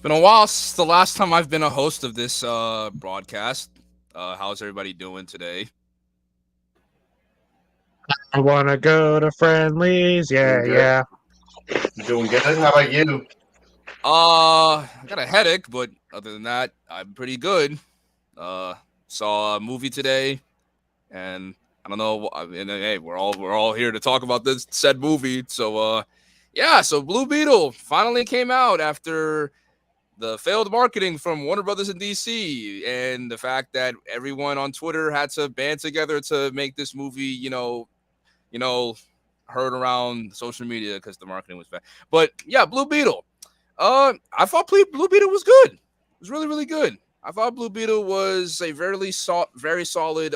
been a while since the last time I've been a host of this broadcast. How's everybody doing today? I wanna go to friendlies. Doing Yeah, good. yeah. Doing good. How about you? I got a headache, but other than that, I'm pretty good. Uh, saw a movie today, and I don't know. And hey, we're all here to talk about this said movie. So Blue Beetle finally came out after the failed marketing from Warner Brothers in DC, and the fact that everyone on Twitter had to band together to make this movie. You know, heard around social media because the marketing was bad. But yeah, Blue Beetle. I thought Blue Beetle was good. It was really, really good. I thought Blue Beetle was a very solid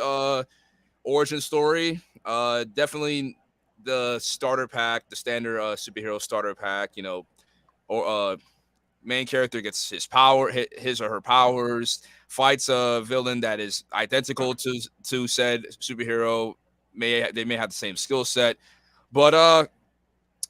origin story. Definitely the starter pack, the standard superhero starter pack. Or main character gets his or her powers, fights a villain that is identical to said superhero. They may have the same skill set, but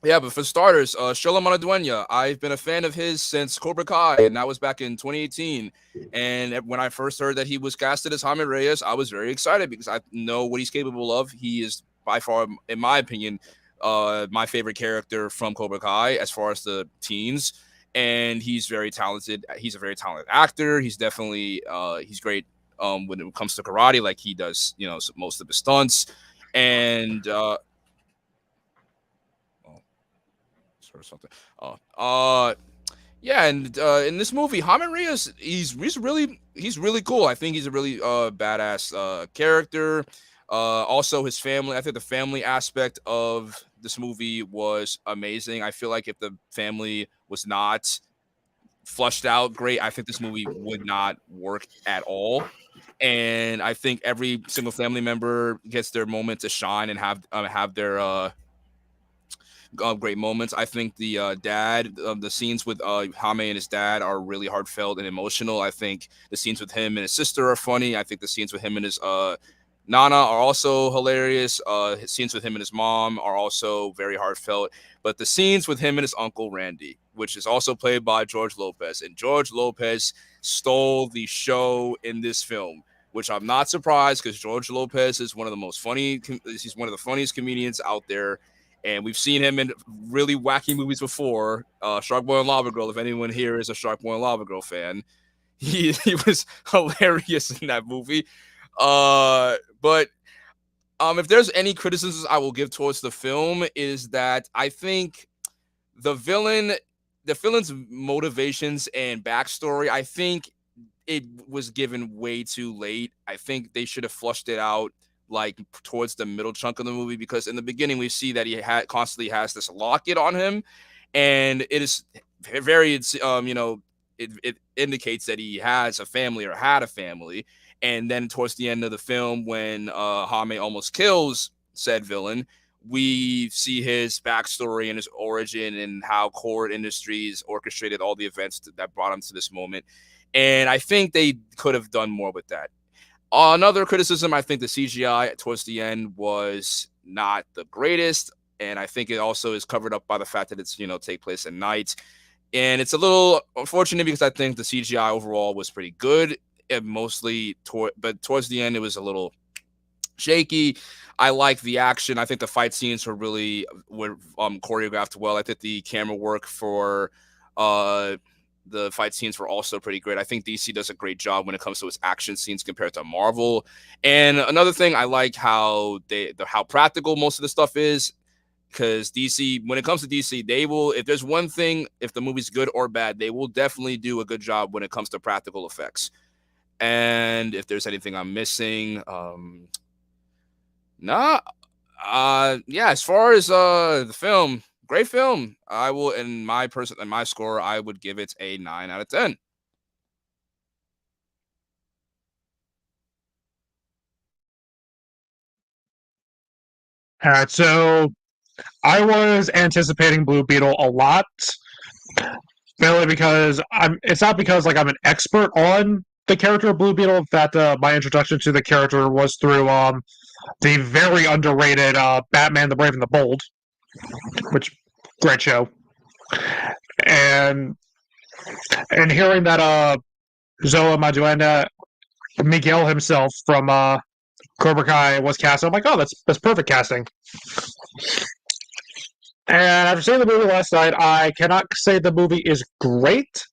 yeah, but for starters, Shola Manaduenya, I've been a fan of his since Cobra Kai, and that was back in 2018. And when I first heard that he was casted as Jaime Reyes, I was very excited because I know what he's capable of. He is by far, in my opinion, my favorite character from Cobra Kai as far as the teens. And he's very talented. He's a very talented actor. He's definitely he's great when it comes to karate, like he does, most of his stunts. And or something. Oh, yeah, and in this movie, Jaime Reyes, he's really cool. I think he's a really badass character. Also, his family. I think the family aspect of this movie was amazing. I feel like if the family was not flushed out great, I think this movie would not work at all. And I think every single family member gets their moment to shine and have their great moments. I think the the scenes with Jaime and his dad are really heartfelt and emotional. I think the scenes with him and his sister are funny. I think the scenes with him and his Nana are also hilarious. His scenes with him and his mom are also very heartfelt. But the scenes with him and his uncle Randy, which is also played by George Lopez, and George Lopez stole the show in this film, which I'm not surprised because George Lopez is one of the most funny. He's one of the funniest comedians out there, and we've seen him in really wacky movies before. Shark Boy and Lava Girl. If anyone here is a Shark Boy and Lava Girl fan, he was hilarious in that movie. But if there's any criticisms I will give towards the film is that I think the villain, the villain's motivations and backstory, I think it was given way too late. I think they should have flushed it out like towards the middle chunk of the movie because in the beginning we see that he constantly has this locket on him, and it is very it indicates that he has a family or had a family. And then towards the end of the film, when Jaime almost kills said villain, we see his backstory and his origin and how Cord Industries orchestrated all the events that brought him to this moment. And I think they could have done more with that. Another criticism, I think the CGI towards the end was not the greatest. And I think it also is covered up by the fact that it's, take place at night. And it's a little unfortunate because I think the CGI overall was pretty good. But towards the end, it was a little shaky. I like the action. I think the fight scenes were choreographed well. I think the camera work for the fight scenes were also pretty great. I think DC does a great job when it comes to its action scenes compared to Marvel. And another thing, I like how how practical most of the stuff is. Because DC, when it comes to DC, they will, if there's one thing, if the movie's good or bad, they will definitely do a good job when it comes to practical effects. And if there's anything I'm missing, nah, yeah. As far as the film, great film. I will, in my score, I would give it a 9 out of 10. All right, so I was anticipating Blue Beetle a lot, mainly because I'm. It's not because like I'm an expert on the character of Blue Beetle. In fact, my introduction to the character was through the very underrated Batman: The Brave and the Bold, which great show. And And hearing that Zola Maduenda, Miguel himself from Cobra Kai was cast, I'm like, oh, that's perfect casting. And after seeing the movie last night, I cannot say the movie is great,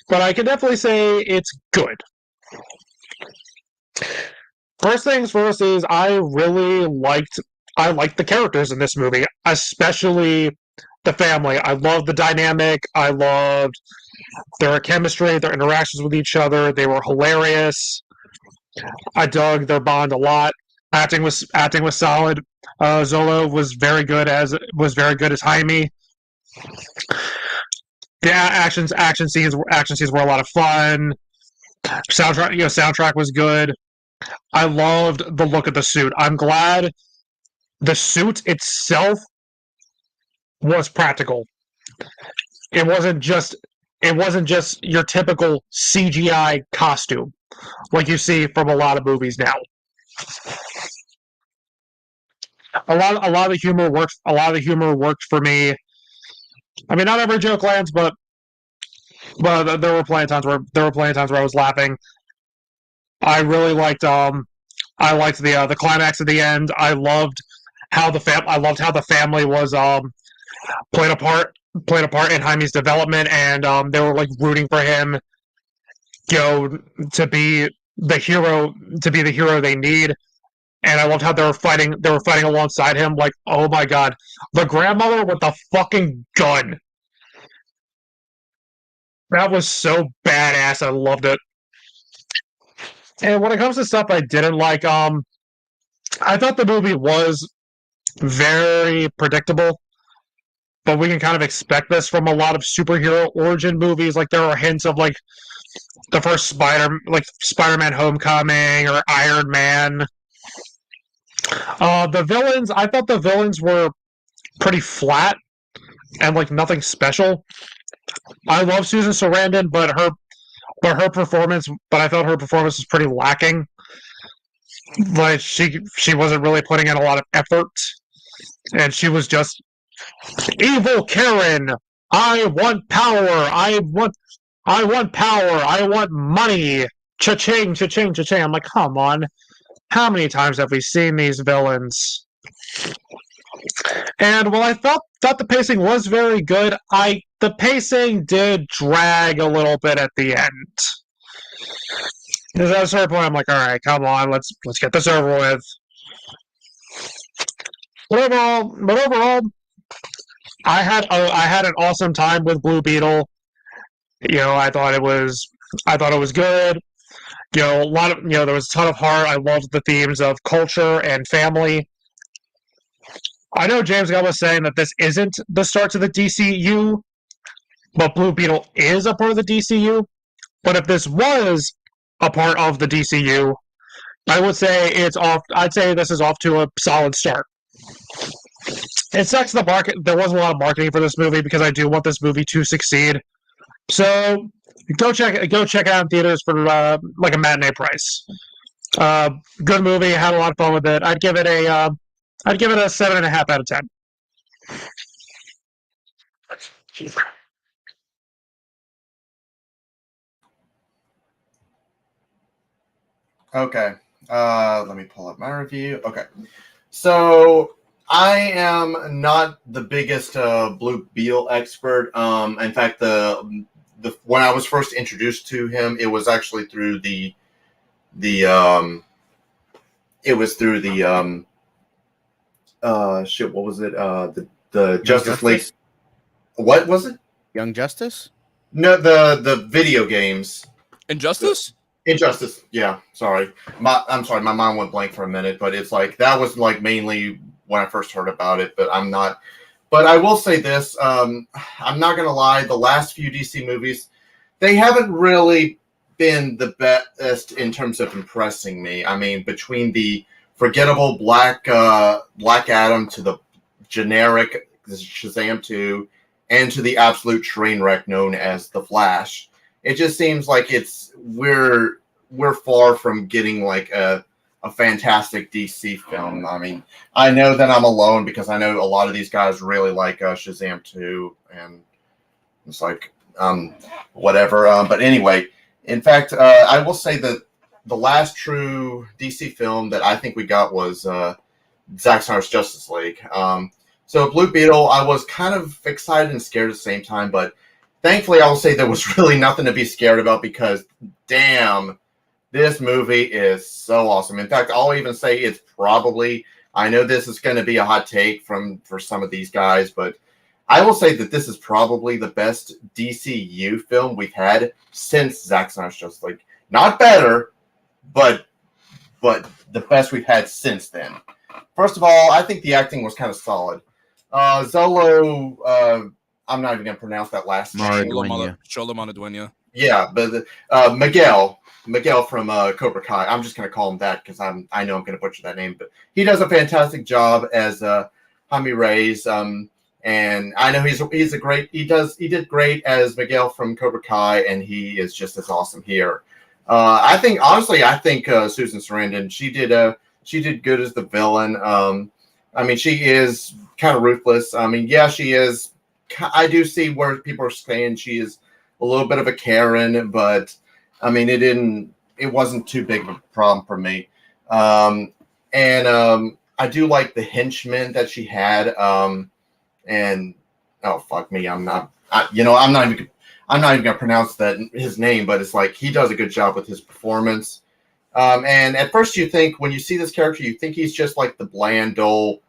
but I can definitely say it's good. First things first is I liked the characters in this movie, especially the family. I loved the dynamic. I loved their chemistry, their interactions with each other. They were hilarious. I dug their bond a lot. Acting was solid. Zolo was very good as Jaime. The action scenes were a lot of fun. Soundtrack was good. I loved the look of the suit. I'm glad the suit itself was practical. It wasn't just your typical CGI costume like you see from a lot of movies now. A lot of the humor worked. A lot of the humor worked for me. I mean, not every joke lands, but there were plenty of times where I was laughing. I really liked the climax at the end. I loved how the family was played a part in Jaime's development, and they were like rooting for him, to be the hero they need. And I loved how they were fighting alongside him. Like, oh my god, the grandmother with the fucking gun. That was so badass. I loved it. And when it comes to stuff I didn't like, I thought the movie was very predictable, but we can kind of expect this from a lot of superhero origin movies. Like, there are hints of like the first Spider-Man Homecoming or Iron Man. The villains, I thought the villains were pretty flat and like nothing special. I love Susan Sarandon, but I felt her performance was pretty lacking. Like, she wasn't really putting in a lot of effort, and she was just evil Karen. I want power. I want power. I want money. Cha-ching, cha-ching, cha-ching. I'm like, come on. How many times have we seen these villains? And while I thought the pacing was very good, the pacing did drag a little bit at the end. Because at a certain point, I'm like, all right, come on, let's get this over with. But overall, I had an awesome time with Blue Beetle. I thought it was good. A lot of there was a ton of heart. I loved the themes of culture and family. I know James Gunn was saying that this isn't the start to the DCEU, but Blue Beetle is a part of the DCU. But if this was a part of the DCU, I would say it's off. I'd say this is off to a solid start. It sucks the market. There wasn't a lot of marketing for this movie because I do want this movie to succeed. So go check it out in theaters for like a matinee price. Good movie. Had a lot of fun with it. I'd give it a 7.5 out of 10. Okay. Let me pull up my review. Okay. So I am not the biggest Blue Beetle expert. In fact, the when I was first introduced to him, it was actually through the what was it? The Justice League. What was it? Young Justice? No, the video games. Injustice? Injustice. Yeah, sorry. I'm sorry. My mind went blank for a minute, but it's like that was like mainly when I first heard about it. But I'm not. But I will say this. I'm not gonna lie. The last few DC movies, they haven't really been the best in terms of impressing me. I mean, between the forgettable Black Adam to the generic Shazam 2 and to the absolute train wreck known as The Flash, it just seems like we're far from getting like a fantastic DC film. I mean, I know that I'm alone because I know a lot of these guys really like Shazam 2, and it's like whatever. But anyway, in fact, I will say that the last true DC film that I think we got was Zack Snyder's Justice League. So Blue Beetle, I was kind of excited and scared at the same time, but thankfully I will say there was really nothing to be scared about because, damn, this movie is so awesome. In fact, I'll even say it's probably, I know this is going to be a hot take for some of these guys, but I will say that this is probably the best DCU film we've had since Zack Snyder's Justice League. Not better, but the best we've had since then. First of all, I think the acting was kind of solid. Zolo, I'm not even going to pronounce that last name. Cholo Monadueña. Yeah, but Miguel from Cobra Kai. I'm just going to call him that because I know I'm going to butcher that name, but he does a fantastic job as Jaime Reyes. And I know he did great as Miguel from Cobra Kai, and he is just as awesome here. I think Susan Sarandon, she did good as the villain. I mean, she is kind of ruthless. I mean, yeah, she is. I do see where people are saying she is a little bit of a Karen, but I mean, it wasn't too big of a problem for me. And I do like the henchman that she had. And oh fuck me, I'm not even gonna pronounce his name, but it's like he does a good job with his performance. And at first you think when you see this character, you think he's just like the bland, dull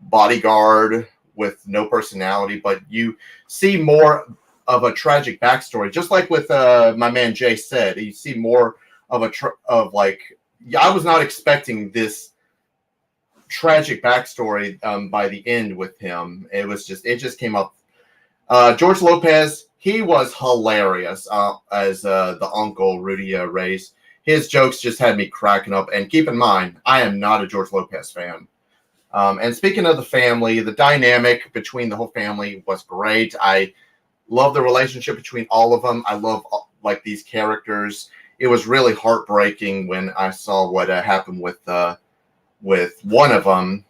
bodyguard with no personality, but you see more of a tragic backstory. Just like with my man Jay said, you see more of I was not expecting this tragic backstory by the end with him. It just came up. George Lopez, he was hilarious as the uncle Rudy Reyes. His jokes just had me cracking up. And keep in mind, I am not a George Lopez fan. And speaking of the family, the dynamic between the whole family was great. I love the relationship between all of them. I love like these characters. It was really heartbreaking when I saw what happened with one of them.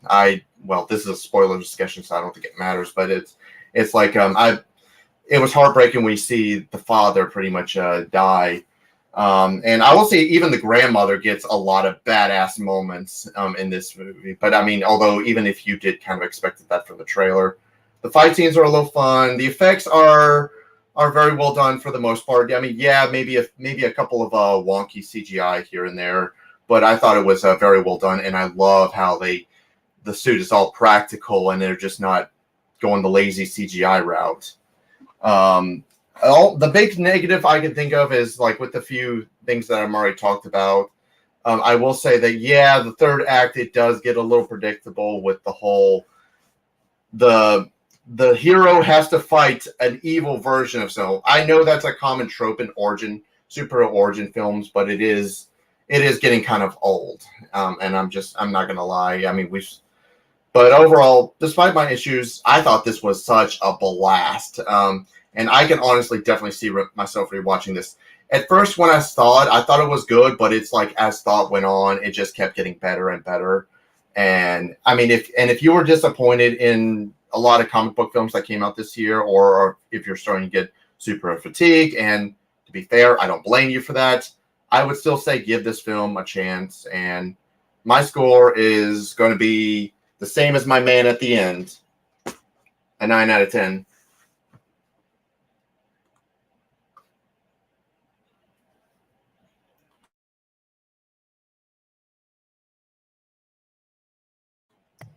This is a spoiler discussion, so I don't think it matters. But it's like it was heartbreaking when you see the father pretty much die. And I will say even the grandmother gets a lot of badass moments in this movie. But I mean, although even if you did kind of expect that from the trailer, the fight scenes are a little fun. The effects are very well done for the most part. I mean, yeah, maybe a couple of wonky CGI here and there, but I thought it was very well done. And I love how the suit is all practical and they're just not going the lazy CGI route. The big negative I can think of is like with the few things that I've already talked about. I will say that, yeah, the third act, it does get a little predictable with the whole, the hero has to fight an evil version of himself. I know that's a common trope in superhero origin films, but it is getting kind of old. And I'm not going to lie. I mean, but overall, despite my issues, I thought this was such a blast. And I can honestly definitely see myself rewatching this. At first, when I saw it, I thought it was good, but it's like as thought went on, it just kept getting better and better. And I mean, if you were disappointed in a lot of comic book films that came out this year, or if you're starting to get super fatigued, and to be fair, I don't blame you for that, I would still say give this film a chance. And my score is going to be the same as my man at the end, a 9 out of 10.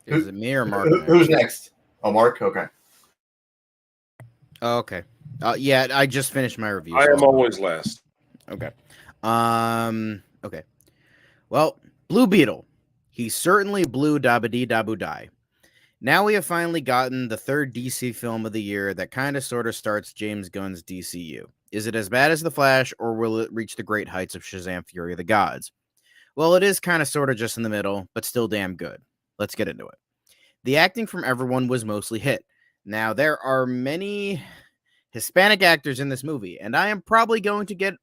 Is it me or Mark? Who's next? Oh, Mark? Okay. Oh, okay. Yeah, I just finished my review. I am always last. Okay. Okay. Well, Blue Beetle. He certainly blew dabba-dee daboo die. Now we have finally gotten the third DC film of the year that kind of sort of starts James Gunn's DCU. Is it as bad as The Flash, or will it reach the great heights of Shazam! Fury of the Gods? Well, it is kind of sort of just in the middle, but still damn good. Let's get into it. The acting from everyone was mostly hit. Now, there are many Hispanic actors in this movie, and I am probably going to get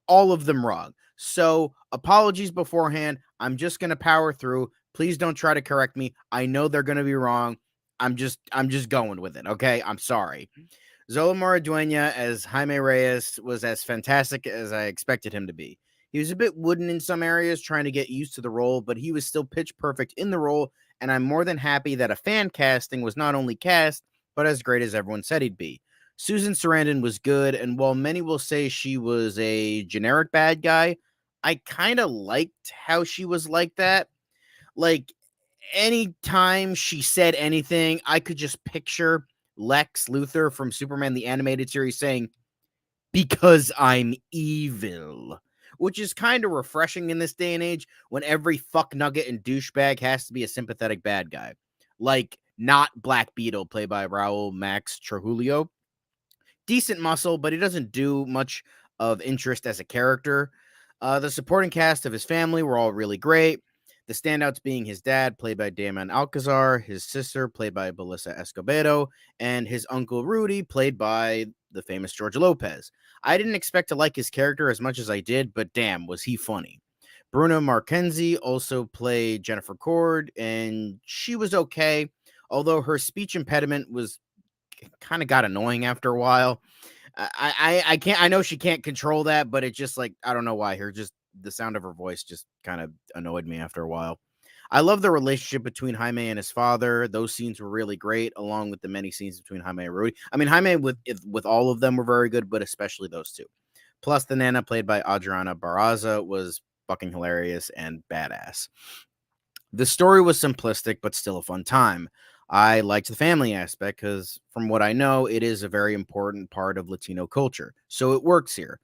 all of them wrong. So, apologies beforehand. I'm just going to power through. Please don't try to correct me. I know they're going to be wrong. I'm just going with it, okay? I'm sorry. Zola Maraduena as Jaime Reyes was as fantastic as I expected him to be. He was a bit wooden in some areas, trying to get used to the role, but he was still pitch perfect in the role, and I'm more than happy that a fan casting was not only cast, but as great as everyone said he'd be. Susan Sarandon was good, and while many will say she was a generic bad guy, I kind of liked how she was like that. Like, anytime she said anything, I could just picture Lex Luthor from Superman the Animated Series saying, "Because I'm evil," which is kind of refreshing in this day and age when every fuck nugget and douchebag has to be a sympathetic bad guy. Like, not Black Beetle, played by Raul Max Trujillo. Decent muscle, but he doesn't do much of interest as a character. The supporting cast of his family were all really great. The standouts being his dad, played by Damon Alcazar, his sister, played by Belissa Escobedo, and his uncle Rudy, played by the famous George Lopez. I didn't expect to like his character as much as I did, but damn, was he funny. Bruna Markenzie also played Jennifer Cord, and she was okay, although her speech impediment was kind of got annoying after a while. I can't. I know she can't control that, but it just like I don't know why. The sound of her voice just kind of annoyed me after a while. I love the relationship between Jaime and his father. Those scenes were really great, along with the many scenes between Jaime and Rudy. I mean, Jaime with all of them were very good, but especially those two. Plus, the Nana, played by Adriana Barraza, was fucking hilarious and badass. The story was simplistic, but still a fun time. I liked the family aspect because, from what I know, it is a very important part of Latino culture. So it works here.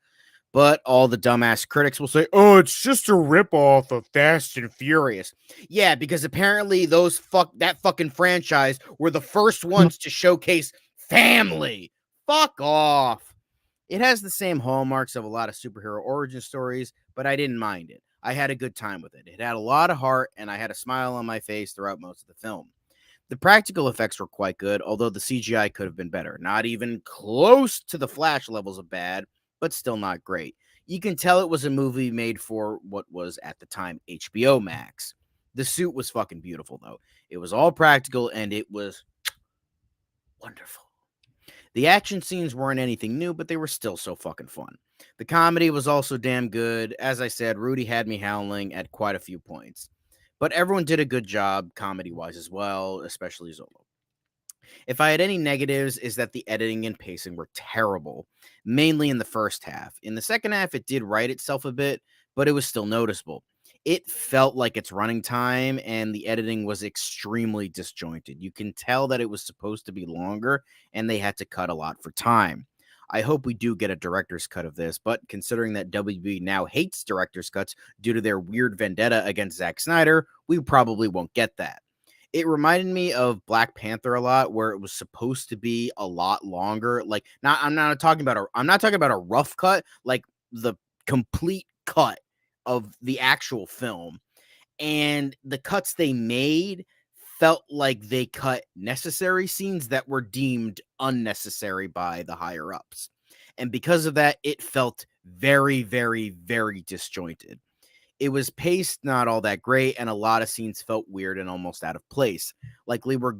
But all the dumbass critics will say, "Oh, it's just a ripoff of Fast and Furious." Yeah, because apparently that fucking franchise were the first ones to showcase family. Fuck off. It has the same hallmarks of a lot of superhero origin stories, but I didn't mind it. I had a good time with it. It had a lot of heart, and I had a smile on my face throughout most of the film. The practical effects were quite good, although the CGI could have been better. Not even close to the Flash levels of bad, but still not great. You can tell it was a movie made for what was at the time HBO Max. The suit was fucking beautiful, though. It was all practical, and it was wonderful. The action scenes weren't anything new, but they were still so fucking fun. The comedy was also damn good. As I said, Rudy had me howling at quite a few points. But everyone did a good job comedy-wise as well, especially Zolo. If I had any negatives, is that the editing and pacing were terrible, mainly in the first half. In the second half, it did right itself a bit, but it was still noticeable. It felt like its running time, and the editing was extremely disjointed. You can tell that it was supposed to be longer, and they had to cut a lot for time. I hope we do get a director's cut of this, but considering that WB now hates director's cuts due to their weird vendetta against Zack Snyder, we probably won't get that. It reminded me of Black Panther a lot, where it was supposed to be a lot longer. Like, I'm not talking about a rough cut, like the complete cut of the actual film. And the cuts they made felt like they cut necessary scenes that were deemed unnecessary by the higher ups. And because of that, it felt very, very, very disjointed. It was paced not all that great, and a lot of scenes felt weird and almost out of place. Like we were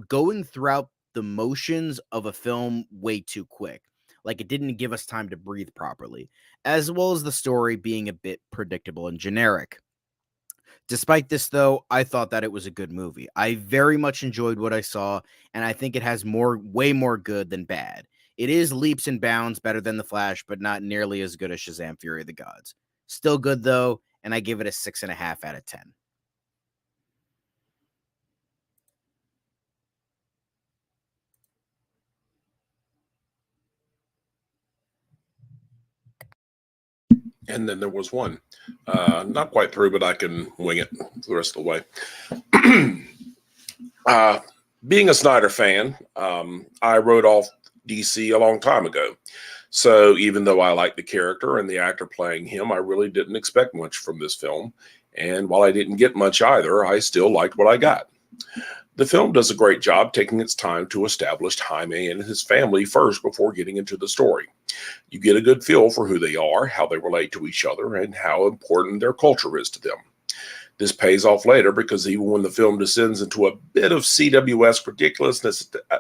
going throughout the motions of a film way too quick. Like it didn't give us time to breathe properly, as well as the story being a bit predictable and generic. Despite this, though, I thought that it was a good movie. I very much enjoyed what I saw, and I think it has way more good than bad. It is leaps and bounds better than The Flash, but not nearly as good as Shazam Fury of the Gods. Still good, though, and I give it a 6.5 out of 10. And then there was one. Not quite through, but I can wing it the rest of the way. Being a Snyder fan, I wrote off DC a long time ago. So even though I like the character and the actor playing him, I really didn't expect much from this film. And while I didn't get much either, I still liked what I got. The film does a great job taking its time to establish Jaime and his family first before getting into the story. You get a good feel for who they are, how they relate to each other, and how important their culture is to them. This pays off later because even when the film descends into a bit of CWS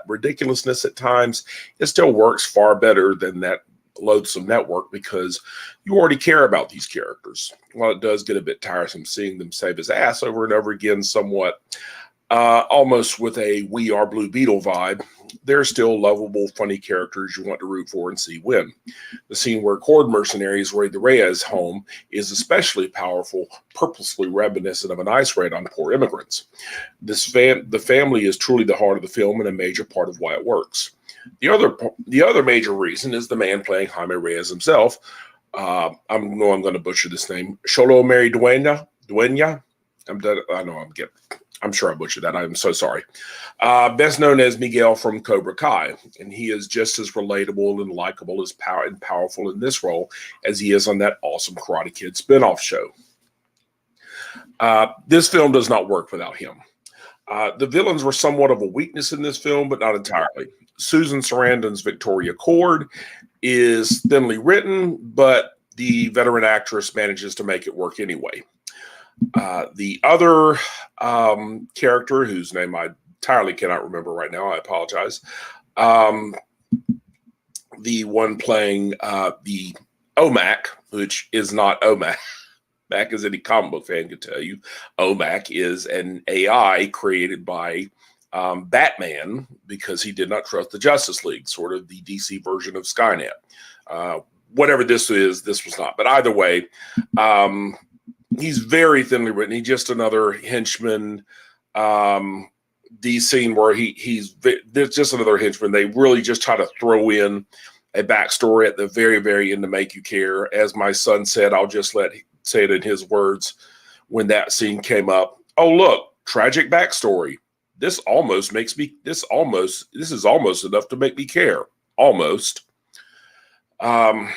ridiculousness at times, it still works far better than that loathsome network because you already care about these characters. While it does get a bit tiresome seeing them save his ass over and over again somewhat, almost with a We Are Blue Beetle vibe, they're still lovable, funny characters you want to root for and see win. The scene where Cord mercenaries raid the Reyes home is especially powerful, purposefully reminiscent of an ice raid on poor immigrants. The family is truly the heart of the film and a major part of why it works. The other major reason is the man playing Jaime Reyes himself. I'm going to butcher this name. Xolo Mary Dueña. I'm sure I butchered that. I'm so sorry. Best known as Miguel from Cobra Kai, and he is just as relatable and likable as powerful in this role as he is on that awesome Karate Kid spinoff show. This film does not work without him. The villains were somewhat of a weakness in this film, but not entirely. Susan Sarandon's Victoria Cord is thinly written, but the veteran actress manages to make it work anyway. The other character, whose name I entirely cannot remember right now, I apologize. The one playing the OMAC, which is not OMAC. Mac, as any comic book fan can tell you, OMAC is an AI created by Batman because he did not trust the Justice League, sort of the DC version of Skynet. Whatever this is, this was not. But either way, he's very thinly written. He's just another henchman. The scene where there's just another henchman. They really just try to throw in a backstory at the very, very end to make you care. As my son said, I'll just say it in his words when that scene came up. Oh, look, tragic backstory. This is almost enough to make me care. Almost. And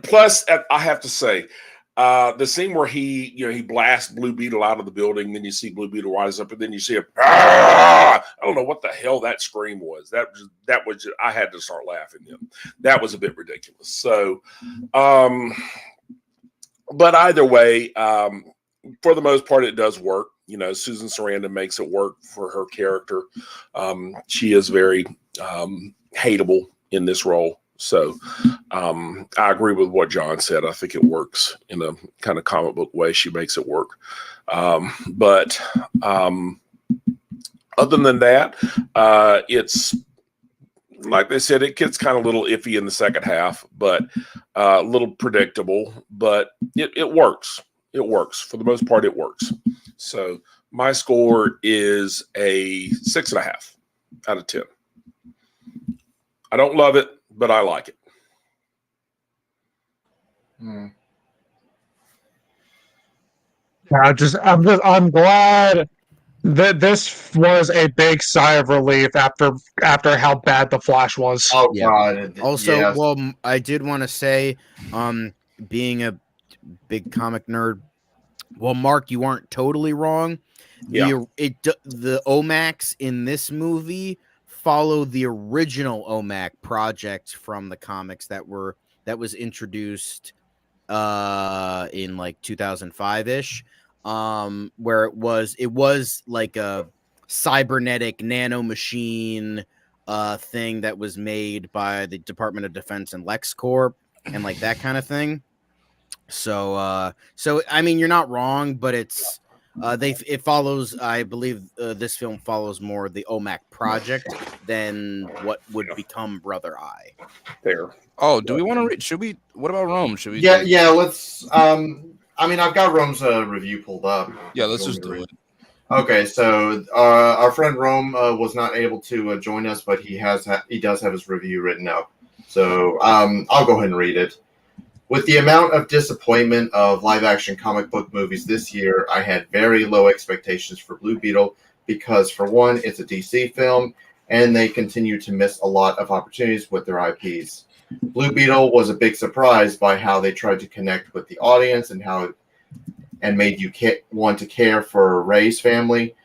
plus, I have to say, the scene where he blasts Blue Beetle out of the building, then you see Blue Beetle rise up, and then you see I don't know what the hell that scream was. That was just, I had to start laughing then. That was a bit ridiculous. So, but either way, for the most part, it does work. Susan Sarandon makes it work for her character. She is very hateable in this role. So I agree with what John said. I think it works in a kind of comic book way. She makes it work. But other than that, it's like they said, it gets kind of a little iffy in the second half, but a little predictable, but it works. It works. For the most part, it works. So my score is a 6.5 out of 10. I don't love it, but I like it. I'm glad that this was a big sigh of relief after how bad the Flash was. Oh Yeah. God! Also, yes. well, I did want to say, being a big comic nerd, well, Mark, you aren't totally wrong. Yeah. The OMACs in this movie follow the original OMAC project from the comics that was introduced in like 2005-ish, where it was like a cybernetic nanomachine thing that was made by the Department of Defense and LexCorp and like that kind of thing. So I mean, you're not wrong, but it's it follows. I believe this film follows more the OMAC project than what would become Brother Eye. There. Oh, do we want to read? Should we? What about Rome? Should we? Yeah. Let's. I mean, I've got Rome's review pulled up. Yeah, let's just do it. Okay, so our friend Rome was not able to join us, but he does have his review written up. So I'll go ahead and read it. With the amount of disappointment of live-action comic book movies this year, I had very low expectations for Blue Beetle because, for one, it's a DC film, and they continue to miss a lot of opportunities with their IPs. Blue Beetle was a big surprise by how they tried to connect with the audience and made you want to care for Ray's family.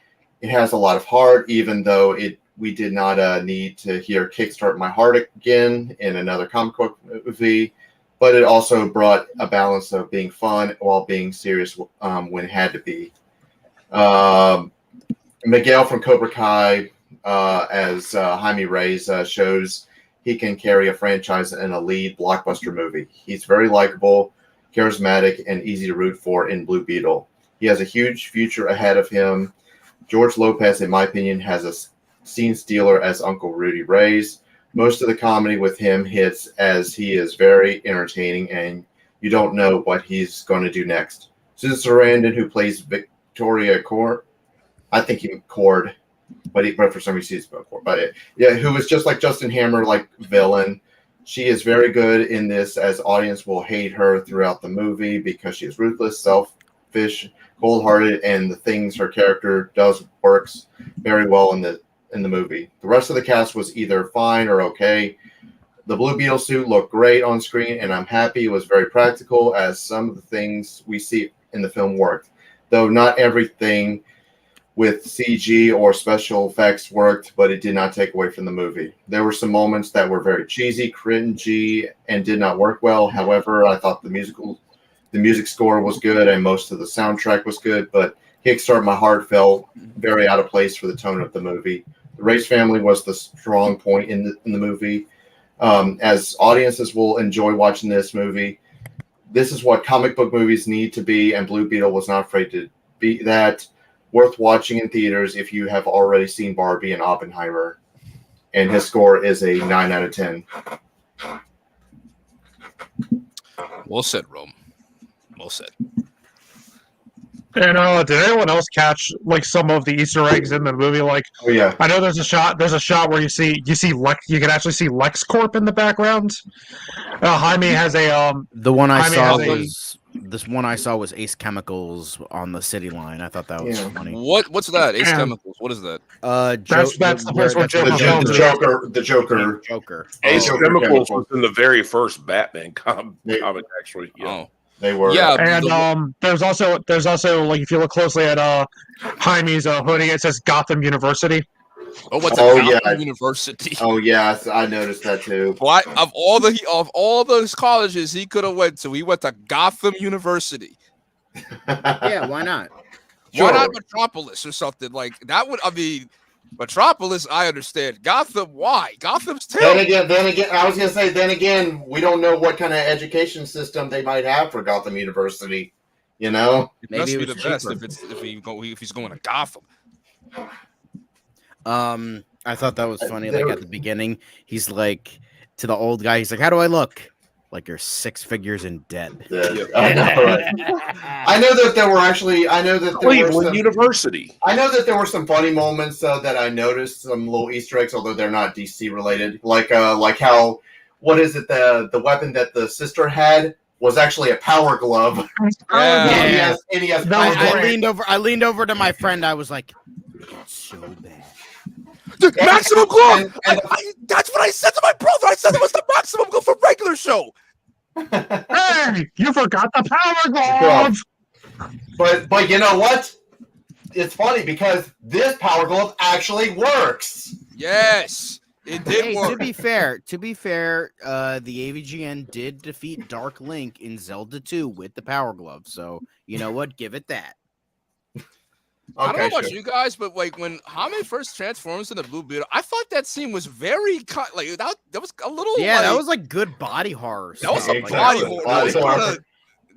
It has a lot of heart, even though we did not need to hear Kickstart My Heart again in another comic book movie. but it also brought a balance of being fun while being serious when it had to be. Miguel from Cobra Kai as Jaime Reyes shows he can carry a franchise in a lead blockbuster movie. He's very likable, charismatic, and easy to root for in Blue Beetle. He has a huge future ahead of him. George Lopez, in my opinion, has a scene stealer as Uncle Rudy Reyes. Most of the comedy with him hits as he is very entertaining and you don't know what he's going to do next. Susan Sarandon, who plays Victoria Cord, I think he Cord, but for some reason he's spelled Cord. But yeah, who is just like Justin Hammer, like villain. She is very good in this, as audience will hate her throughout the movie because she is ruthless, selfish, cold-hearted, and the things her character does works very well in the movie. The rest of the cast was either fine or okay. The Blue Beetle suit looked great on screen, and I'm happy it was very practical, as some of the things we see in the film worked. Though not everything with CG or special effects worked, but it did not take away from the movie. There were some moments that were very cheesy, cringy, and did not work well. However, I thought the music score was good, and most of the soundtrack was good, but Kickstart My Heart felt very out of place for the tone of the movie. The Race family was the strong point in the movie. As audiences will enjoy watching this movie, this is what comic book movies need to be, and Blue Beetle was not afraid to be that. Worth watching in theaters if you have already seen Barbie and Oppenheimer. And his score is a 9 out of 10. Well said, Rome. Well said. And did anyone else catch like some of the Easter eggs in the movie? Like, Oh yeah, I know there's a shot where you see Lex, you can actually see LexCorp in the background. Jaime has a The one I Jaime saw has a- was this one I saw was Ace Chemicals on the city line. I thought that was Yeah. funny. What's that? Ace Yeah. Chemicals. What is that? That's the place where Joker filmed the it. Joker. Joker. Ace Joker Chemicals Chemicals. was in the very first Batman comic, They- actually. Yeah. Oh, They were. yeah. And there's also like if you look closely at Jaime's hoodie, it says Gotham University. Oh, what's Oh, a Gotham yeah. University? Oh yes, I noticed that too. Why of all those colleges he could have went to, he went to Gotham University. Yeah, why not? Sure. Why not Metropolis or something like that? Metropolis, I understand. Gotham, why? Gotham's Then terrible. again, I was gonna say. Then again, we don't know what kind of education system they might have for Gotham University. You know. It Maybe must it be was the best cheaper. if he's going to Gotham. I thought that was funny. Like at the beginning, he's like to the old guy. He's like, "How do I look?" Like you're 6 figures in debt. Yeah, I know. Right? I know that there were actually. I know that there were Cleveland some. University. I know that there were some funny moments that I noticed, some little Easter eggs, although they're not DC related. Like how, what is it? The weapon that the sister had was actually a power glove. Yeah. And he has That power was glove. great. I leaned over to my friend. I was like, "It's so bad." Dude, maximum glove. and- That's what I said to my brother. I said it was the maximum glove for regular show. Hey, you forgot the power glove. But you know what? It's funny because this power glove actually works. Yes, it did Hey, work. to be fair, the AVGN did defeat Dark Link in Zelda 2 with the Power Glove. So you know what? Give it that. I don't know Okay, about you guys, but like when Jaime first transforms into Blue Beetle, I thought that scene was very like that was a little Yeah, like, that was like good body horror. that was stuff. a Exactly. body Body horror. horror.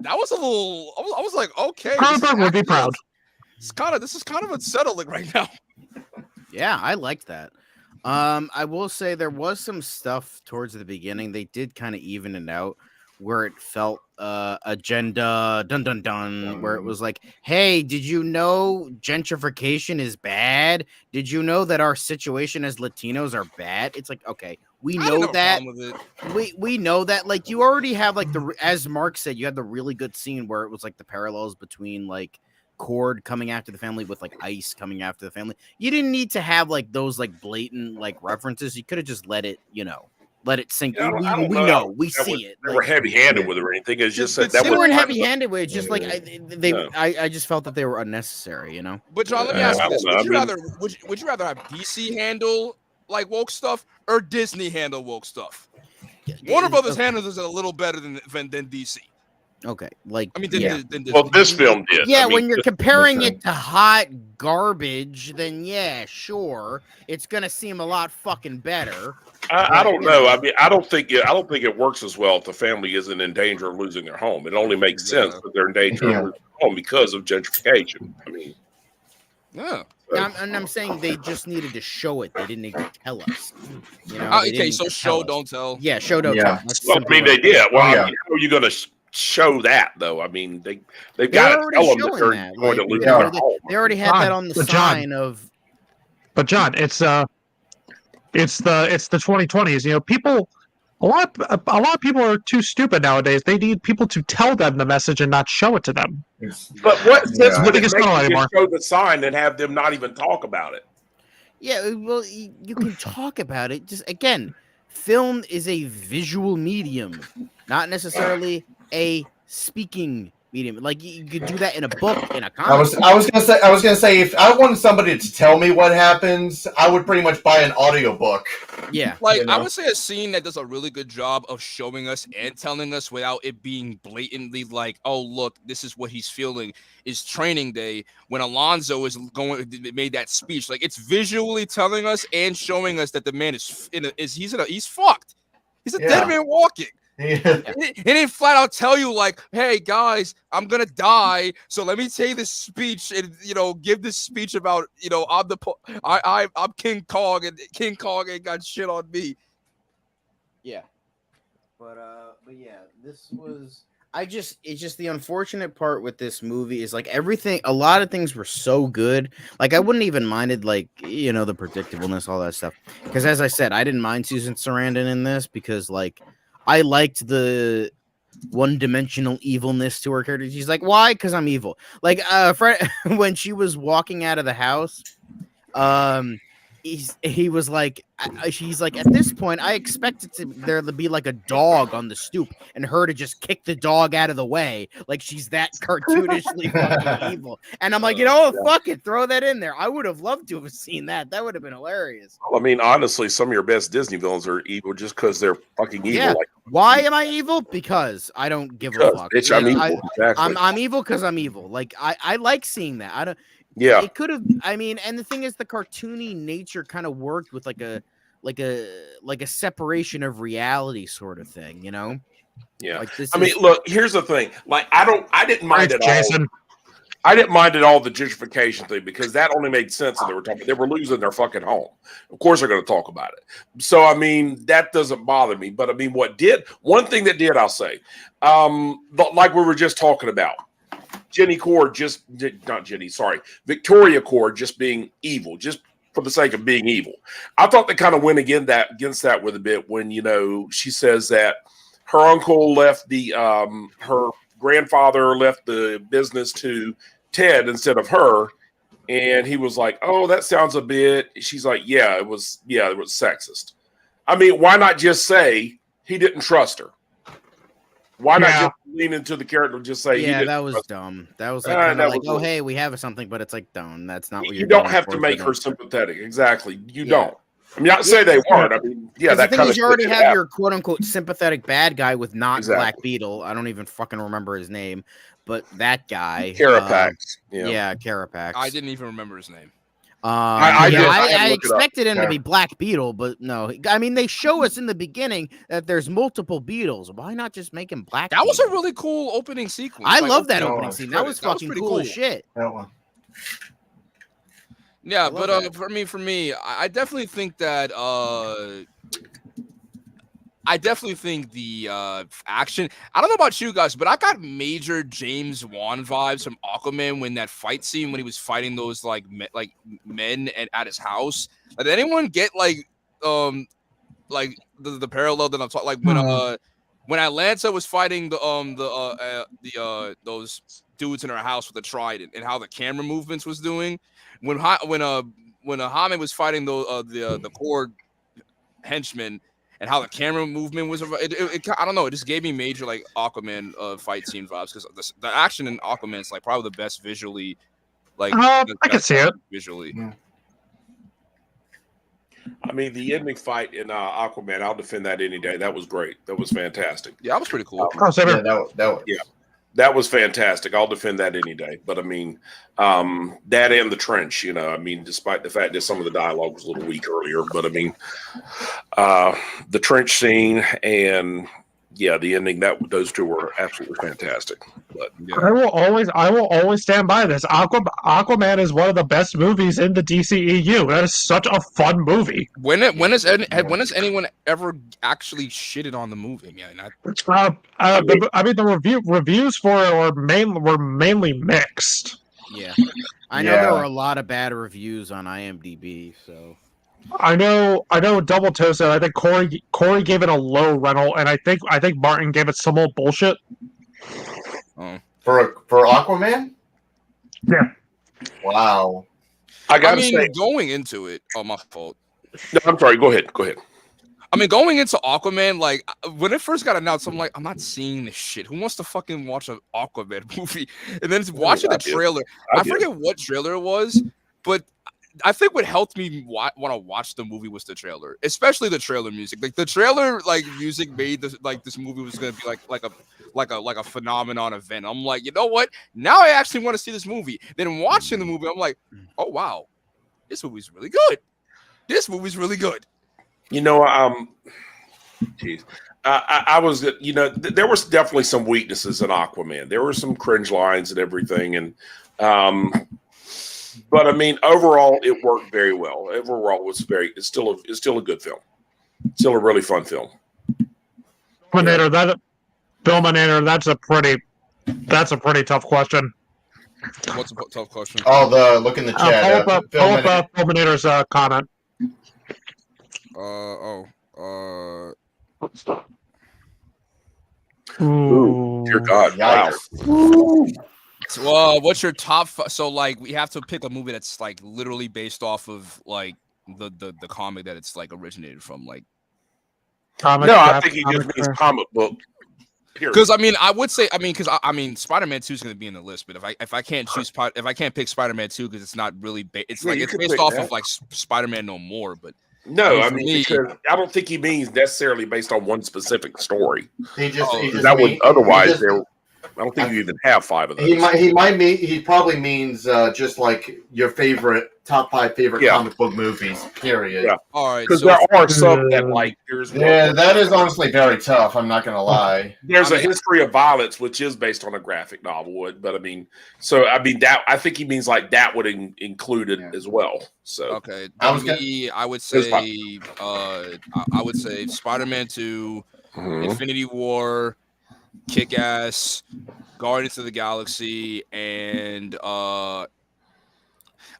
That was a little. I was like, okay, Cronenberg would be proud. This is kind of unsettling right now. Yeah, I liked that. I will say there was some stuff towards the beginning. They did kind of even it out where it felt agenda dun where it was like, hey, did you know gentrification is bad? Did you know that our situation as Latinos are bad? It's like, okay, we I didn't know have a that. problem with it. We know that. Like you already have like as Mark said, you had the really good scene where it was like the parallels between like Cord coming after the family with like Ice coming after the family. You didn't need to have like those like blatant like references. You could have just let it, let it sink. Yeah, I don't We know. know, we That see was- it. They Like, were heavy-handed with it or anything. It's just that they was weren't part of heavy-handed with it. It's just like No. I just felt that they were unnecessary. But John, let me Yeah, ask I you this: don't know. would you rather have DC handle like woke stuff or Disney handle woke stuff? Warner Brothers handles it a little better than DC. Okay, like I mean, than Well, this film did. yeah, I mean, when you're comparing listen. it to hot garbage, then yeah, sure, it's gonna seem a lot fucking better. I don't know. I mean, I don't think it works as well if the family isn't in danger of losing their home. It only makes sense that they're in danger of losing their home because of gentrification. I mean, yeah. I'm saying they just needed to show it. They didn't need to tell us. You know, Okay, so show, don't tell. Yeah, show, don't Yeah. tell. That's well, I mean, they did. Well, Oh, yeah. I mean, how are you going to show that though? I mean, they've They're got to already tell them that showing they're that. going to Like, lose yeah. their home. They already had that on the John. sign of. But John, it's the 2020s. You know, a lot of people are too stupid nowadays. They need people to tell them the message and not show it to them. But what sense would it It's make not to anymore. just show the sign and have them not even talk about it? Yeah, well, you can talk about it. Just again, film is a visual medium, not necessarily a speaking medium. Like you could do that in a book, in a comic. I was gonna say if I wanted somebody to tell me what happens, I would pretty much buy an audiobook. Yeah, Like, You know? I would say a scene that does a really good job of showing us and telling us without it being blatantly like, oh, look, this is what he's feeling, is Training Day when Alonzo made that speech. Like, it's visually telling us and showing us that the man he's fucked. He's a dead man walking. Yeah. It didn't flat out tell you like, hey guys, I'm gonna die, so let me say this speech and give this speech about I'm King Kong and King Kong ain't got shit on me. yeah. But yeah, this was. It's just the unfortunate part with this movie is like everything. A lot of things were so good. Like I wouldn't even minded like the predictableness, all that stuff. Because as I said, I didn't mind Susan Sarandon in this because like. I liked the one-dimensional evilness to her character. She's like, "Why? Because I'm evil." Like, when she was walking out of the house, he was like, she's like, at this point, I expected there to be like a dog on the stoop and her to just kick the dog out of the way, like she's that cartoonishly fucking evil. And I'm like, fuck it, throw that in there. I would have loved to have seen that. That would have been hilarious. Well, I mean, honestly, some of your best Disney villains are evil just because they're fucking evil. Yeah. Like, why am I evil? Because I don't give a fuck. Bitch, Like, I'm evil. Exactly. I'm evil because I'm evil. Like I like seeing that. I don't. Yeah. It could have. I mean, and the thing is, the cartoony nature kind of worked with like a separation of reality sort of thing. Yeah. Like this. I mean, look. Here's the thing. Like, I didn't mind it all. Jason. I didn't mind at all the gentrification thing because that only made sense when they were losing their fucking home. Of course they're going to talk about it. So, I mean, that doesn't bother me. But I mean, one thing that did, I'll say, like we were just talking about, Victoria Cord just being evil, just for the sake of being evil. I thought they kind of went against that with a bit when, she says that her uncle left her grandfather left the business to Ted instead of her, and he was like, "Oh, that sounds a bit." She's like, "Yeah, it was sexist." I mean, why not just say he didn't trust her? Why not just lean into the character and just say, "Yeah, that was dumb." That was like, "Oh, hey, we have something," but it's like, "Don't." That's not what you don't have to make her sympathetic. Exactly, you don't. I mean, not say they weren't. I mean, yeah, that the thing kind is, of you already have your quote unquote sympathetic bad guy with not Black Beetle. I don't even fucking remember his name, but that guy, Carapax. Carapax. I didn't even remember his name. I expected him to be Black Beetle, but no. I mean, they show us in the beginning that there's multiple Beetles. Why not just make him Black? That was a really cool opening sequence. I love that opening scene. That was fucking cool as shit. That one. Yeah, but for me, I definitely think that the action. I don't know about you guys, but I got major James Wan vibes from Aquaman when that fight scene when he was fighting those men at his house. Did anyone get the parallel that I'm talking when Atlanta was fighting those dudes in her house with the trident and how the camera movements was doing when Hamed was fighting the Cord henchmen and how the camera movement was. I don't know. It just gave me major Aquaman fight scene vibes because the action in Aquaman is probably the best visually. I can see it visually. I mean, the ending fight in Aquaman, I'll defend that any day. That was great. That was fantastic. Yeah, that was pretty cool. Oh, same Yeah, here. that was. Yeah. That was fantastic. I'll defend that any day. But I mean, that and the trench, you know, I mean, despite the fact that some of the dialogue was a little weak earlier, but I mean, the trench scene and the ending, those two were absolutely fantastic. But I will always stand by this. Aquaman is one of the best movies in the DCEU. That is such a fun movie. When has anyone ever actually shitted on the movie? Man, The reviews for it were mainly mixed. Yeah. I know there were a lot of bad reviews on IMDb, so I know Double Toast said I think Corey gave it a low rental, and I think Martin gave it some old bullshit. Oh. For Aquaman? Yeah. Wow. I mean, going into it, my fault. No, I'm sorry. Go ahead. I mean, going into Aquaman, like when it first got announced, I'm like, I'm not seeing this shit. Who wants to fucking watch an Aquaman movie? And then watching the trailer, I forget what trailer it was, but I think what helped me want to watch the movie was the trailer, especially the trailer music. Like the trailer, music made this movie was gonna be like a phenomenon event. I'm like, you know what? Now I actually want to see this movie. Then watching the movie, I'm like, oh wow, this movie's really good. This movie's really good. You know, I was, you know, there was definitely some weaknesses in Aquaman. There were some cringe lines and everything, and but I mean, overall, it worked very well. Overall, it's still a good film. Still a really fun film. Filminator, that's a pretty tough question. What's a tough question? Oh, look in the chat. Pull up Filminator's comment. Ooh, dear God! Wow. So, what's your top? So, we have to pick a movie that's literally based off of the comic that it's originated from. I think he just means comic book. Because I would say, Spider-Man 2 is going to be in the list, but if I can't pick Spider-Man 2 because it's not really it's based off of Spider-Man No More, but. No, I mean, because I don't think he means necessarily based on one specific story. He I don't think you even have 5 of those. He probably means just your top 5 favorite comic book movies. Period. Yeah. All right. Because there are some that there's. Yeah, that is honestly very tough. I'm not gonna lie. There's a history of violence, which is based on a graphic novel, but I that I think he means that would include it as well. So okay, I would say Spider-Man 2, Infinity War, Kick-Ass, Guardians of the Galaxy, and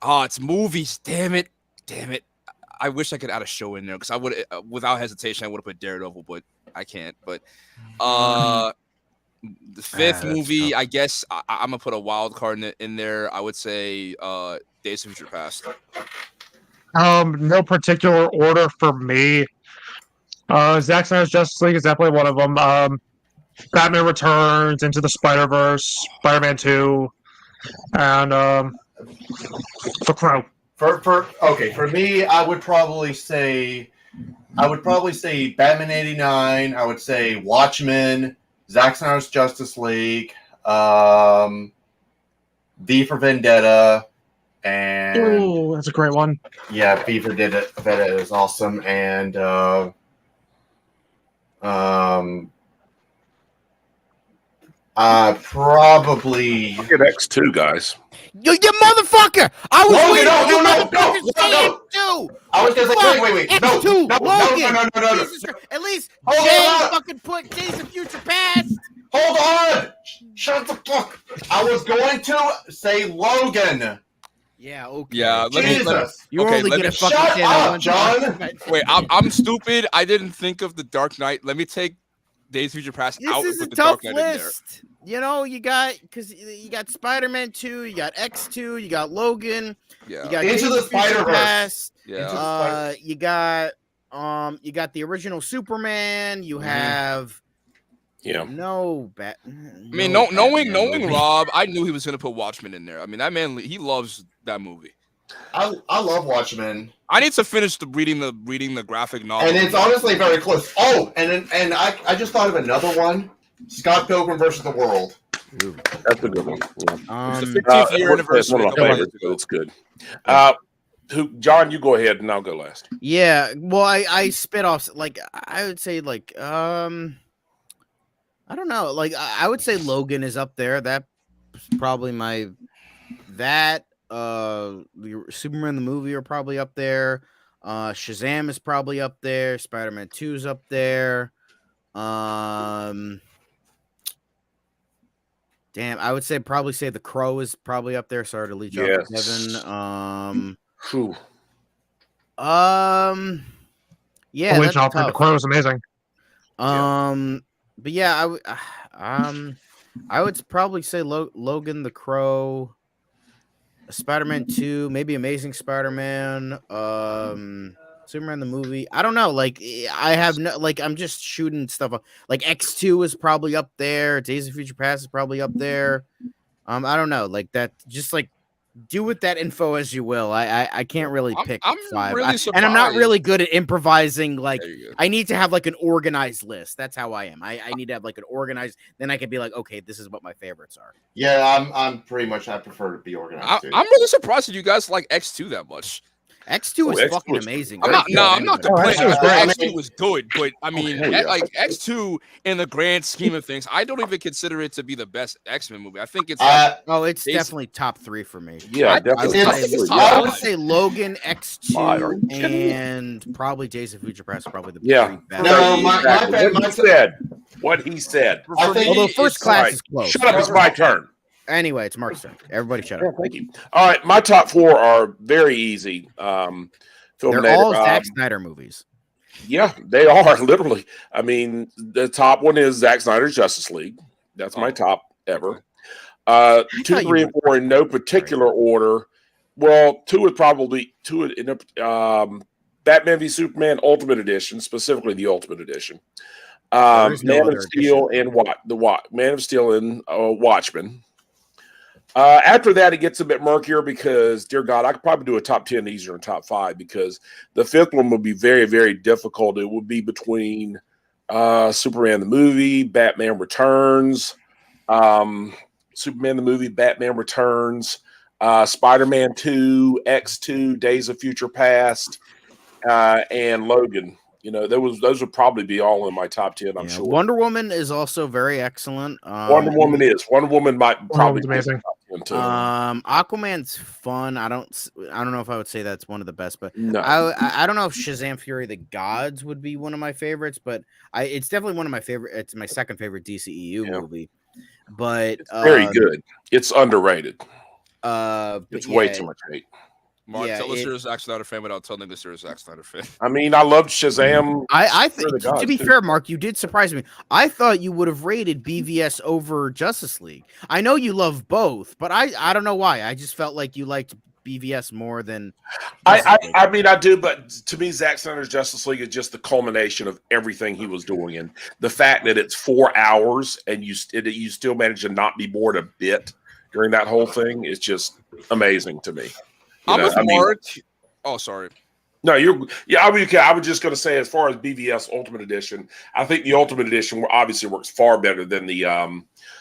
it's movies. Damn it. I wish I could add a show in there because I would, without hesitation, I would have put Daredevil, but I can't. But the fifth movie, tough. I guess I'm gonna put a wild card in there. I would say Days of Future Past. No particular order for me. Zack Snyder's Justice League is definitely one of them. Batman Returns, Into the Spider-Verse, Spider-Man 2, and The Crow. For me, I would probably say Batman '89. I would say Watchmen, Zack Snyder's Justice League, V for Vendetta, and ooh, that's a great one. Yeah, V for Vendetta is awesome, and probably look at X2, guys. You motherfucker! I was waiting for you no. X2. I was gonna say wait. X2. No. At least Jay fucking put Days of Future Past. Hold on! Shut the fuck! I was going to say Logan. Yeah, okay. Yeah, you only get a fucking shut up, John. Wait, I'm stupid. I didn't think of the Dark Knight. Let me take Days of Future Past out This is with a the tough Dark Knight in there. list. You know, you got Spider-Man 2, you got X2, you got Logan, yeah. You got Into the Spider-Verse. Yeah. You got the original Superman. You have knowing Rob, I knew he was gonna put Watchmen in there. I mean, that man, he loves that movie. I love Watchmen, I need to finish reading the graphic novel. and it's honestly very close. Oh, and I just thought of another one: Scott Pilgrim versus the World. Ooh. That's a good one. Yeah. It's the 15th year It's anniversary. one of my favorites. It's good. John, you go ahead, and I'll go last. Yeah, well, I spit off like I would say like I don't know, like I would say Logan is up there. That's probably my the Superman the movie are probably up there. Shazam is probably up there. Spider-Man 2 is up there. Damn, I would probably say The Crow is probably up there. Sorry to leech off Kevin. Whew. Yeah, Leech that's off tough. the Crow is amazing. But yeah, I would probably say Logan, The Crow, Spider-Man 2, maybe Amazing Spider-Man, Superman the movie. I don't know. Like I have no like I'm just shooting stuff up. Like X2 is probably up there. Days of Future Past is probably up there. I don't know. Like that. Just like do with that info as you will. I can't really pick I'm 5. really And I'm not surprised. really good at improvising. Like There you go. I need to have like an organized list. That's how I am. I need to have like an organized. Then I can be like, okay, this is what my favorites are. Yeah, I'm pretty much. I prefer to be organized. Too. I'm really surprised that you guys like X2 that much. X2 is X2 fucking was amazing. I'm Right? not complaining. X2 was I great. think X2 was good, but I mean, hell yeah. like X2 in the grand scheme of things, I don't even consider it to be the best X-Men movie. I think it's Oh, it's Basic- definitely top 3 for me. Yeah, I- definitely. I think it's Yeah. top I would say Logan, X2, Are you kidding me? and probably Days of Future Past are probably the Yeah. 3 best. No, my What he said. I think Although First it's Class right. is close. Shut up, it's my turn. Anyway, it's Mark's turn. Everybody shut Yeah, up. thank you. All right, my top 4 are very easy. They're all Zack Snyder movies. Yeah, they are literally. I mean, the top one is Zack Snyder's Justice League. That's my top ever. 2, thought 3, you and 4 in no particular order. Well, 2 would probably Batman v Superman Ultimate Edition, specifically the Ultimate Edition. There is no Man other of Steel edition. and Man of Steel and Watchmen. After that, it gets a bit murkier because, dear God, I could probably do a top 10 easier than top 5 because the 5th one would be very, very difficult. It would be between Superman the movie, Batman Returns, Superman the movie, Batman Returns, Spider-Man 2, X2, Days of Future Past, and Logan. You know, those would probably be all in my top 10, I'm Yeah, sure. Wonder Woman is also very excellent. Wonder Woman might probably be amazing. in the top 10 too. Aquaman's fun. I don't know if I would say that's one of the best, but No. I don't know if Shazam Fury of the Gods would be one of my favorites, but it's definitely one of my favorite. It's my second favorite DCEU movie, but It's very good. It's underrated. But It's yeah, way too much hate. Mark, Yeah, tell us you're a Zack Snyder fan without telling us you're a Zack Snyder fan. I mean, I loved Shazam. I Fury of think the Gods, to be too. fair, Mark, you did surprise me. I thought you would have rated BVS over Justice League. I know you love both, but I don't know why. I just felt like you liked BVS more than Justice League. I mean, I do, but to me, Zack Snyder's Justice League is just the culmination of everything he was doing, and the fact that it's 4 hours and you still manage to not be bored a bit during that whole thing is just amazing to me. I'm with Mark. Oh, sorry. No, I was just going to say, as far as BVS Ultimate Edition, I think the Ultimate Edition obviously works far better than the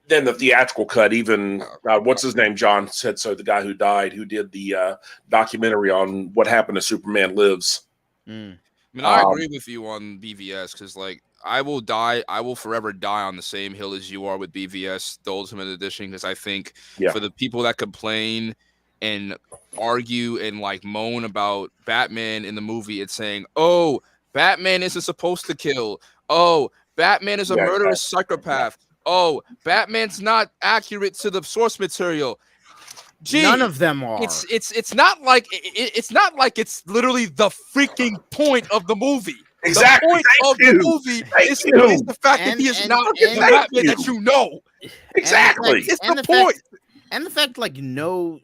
theatrical cut. Even what's his name? John said so. The guy who died, who did the documentary on what happened to Superman Lives. Mm. I mean, I agree with you on BVS because, like, I will forever die on the same hill as you are with BVS, the Ultimate Edition, because I think for the people that complain and argue and like moan about Batman in the movie, it's saying, oh, Batman isn't supposed to kill. Oh, Batman is a murderous psychopath. Oh, Batman's not accurate to the source material. Gee, None of them are. It's not like it's literally the freaking point of the movie. Exactly. The point of the movie is the fact that he is not the Batman that you know. Exactly. It's the point. And the fact, like, no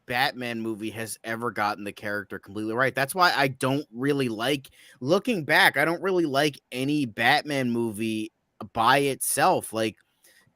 Batman movie has ever gotten the character completely right. That's why I don't really like, looking back, I don't really like any Batman movie by itself. Like,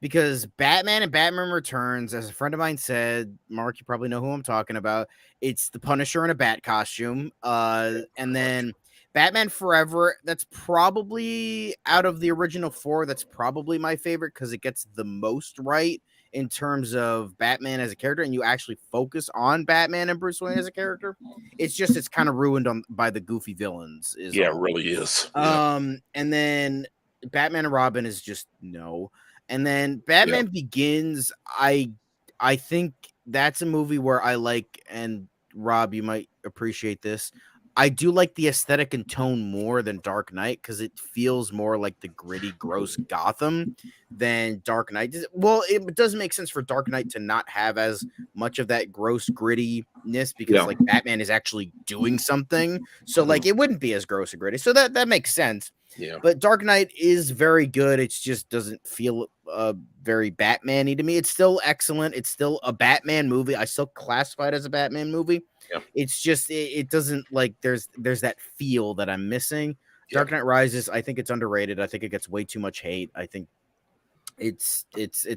because Batman and Batman Returns, as a friend of mine said, Mark, you probably know who I'm talking about. It's the Punisher in a bat costume. And then Batman Forever, that's probably out of the original 4, that's probably my favorite because it gets the most right in terms of Batman as a character, and you actually focus on Batman and Bruce Wayne as a character. It's just it's kind of ruined by the goofy villains. It really is. And then Batman and Robin is just no. And then Batman Begins, I think that's a movie where I like, and Rob, you might appreciate this, I do like the aesthetic and tone more than Dark Knight because it feels more like the gritty, gross Gotham than Dark Knight. Well, it does make sense for Dark Knight to not have as much of that gross grittiness because like Batman is actually doing something. So like it wouldn't be as gross and gritty. So that makes sense. Yeah. But Dark Knight is very good. It just doesn't feel very Batman-y to me. It's still excellent. It's still a Batman movie. I still classify it as a Batman movie. Yeah. It's just it doesn't like there's that feel that I'm missing. Dark Knight Rises, I think it's underrated. I think it gets way too much hate. I think it's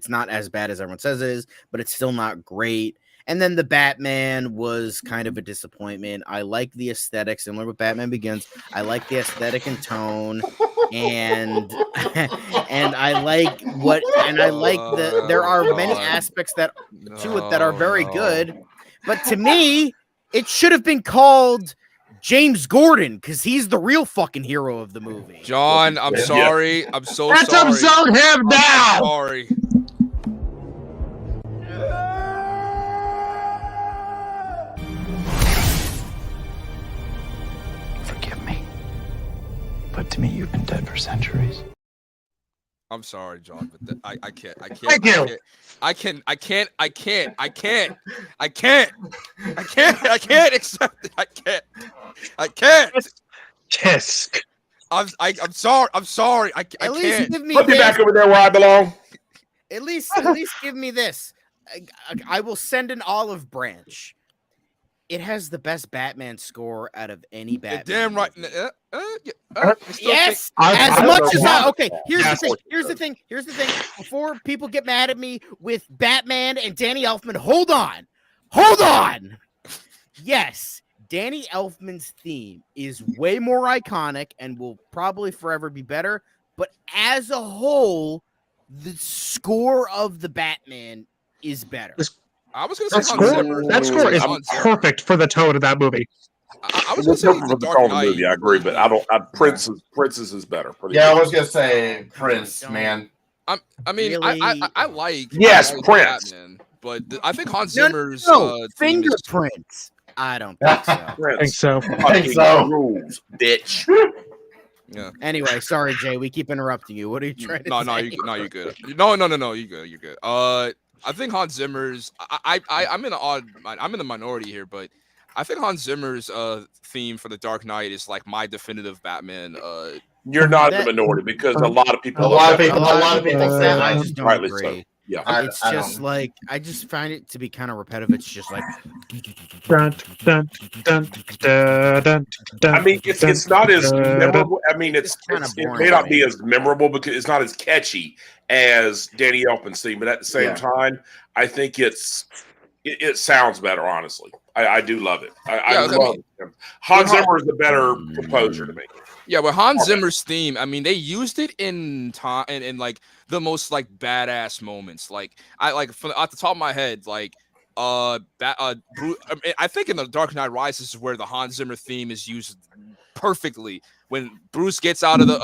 not as bad as everyone says it is, but it's still not great. And then the Batman was kind of a disappointment. I like the aesthetic, similar with Batman Begins. I like the aesthetic and tone, and and I like there are many aspects to it that are very good. But to me, it should have been called James Gordon because he's the real fucking hero of the movie. John, I'm sorry. I'm so Let's sorry. absolve him now. I'm sorry. Forgive me. But to me, you've been dead for centuries. I'm sorry, John, but I can't. Thank you. I can't accept it. I can't. Tisk. I'm sorry. I At least can't. give me Put me this. back over there where I belong. At least give me this. I will send an olive branch. It has the best Batman score out of any Batman. Damn right. movie. Yes. As much as okay. Here's Yes. the thing. Before people get mad at me with Batman and Danny Elfman, hold on. Yes, Danny Elfman's theme is way more iconic and will probably forever be better. But as a whole, the score of the Batman is better. I was gonna say Hans Zimmer. That score is perfect for the tone of that movie. I was gonna say For the the Dark tone of the Knight. movie, I agree, but Prince's is better. Yeah, I was gonna say Prince, man. I mean, Really? I like Yes, I like Prince. Batman, but I think Hans No, Zimmer's no, theme is- fingerprints. I don't think so. I think Prince. so. Fucking so. rules, bitch. Yeah. Anyway, sorry, Jay. We keep interrupting you. What are you trying to say? No, you're good. No, you're good. I think Hans Zimmer's. I'm in the minority here, but I think Hans Zimmer's theme for the Dark Knight is like my definitive Batman. You're not in the minority because a lot of people. A lot of love people- that. a lot of people say that. I just don't Rightly agree. so. Yeah. It's just like I just find it to be kind of repetitive. It's just like Dun, dun, dun, dun, dun, dun, I mean, it's not as dun, memorable. I mean, It's kinda it boring may not to be me. as memorable because it's not as catchy as Danny Elfman's theme, but at the same time, I think it sounds better. Honestly, I do love it. I love him. Hans Zimmer is the better composer to me. Yeah, but Hans Zimmer's theme, I mean, they used it in time in like the most like badass moments. Like I like from off the top of my head, like I think in the Dark Knight Rises is where the Hans Zimmer theme is used perfectly when Bruce gets out of that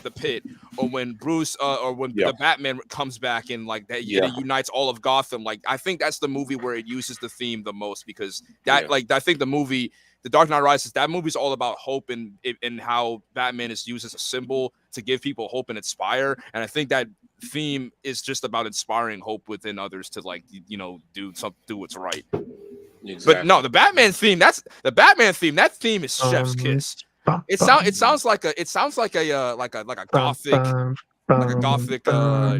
the pit, or when Bruce or when the Batman comes back and like that it unites all of Gotham. Like I think that's the movie where it uses the theme the most because that like I think The Dark Knight Rises, that movie's all about hope and how Batman is used as a symbol to give people hope and inspire. And I think that theme is just about inspiring hope within others to like, do what's right. Exactly. But no, the Batman theme, that theme is chef's kiss. It sounds like a gothic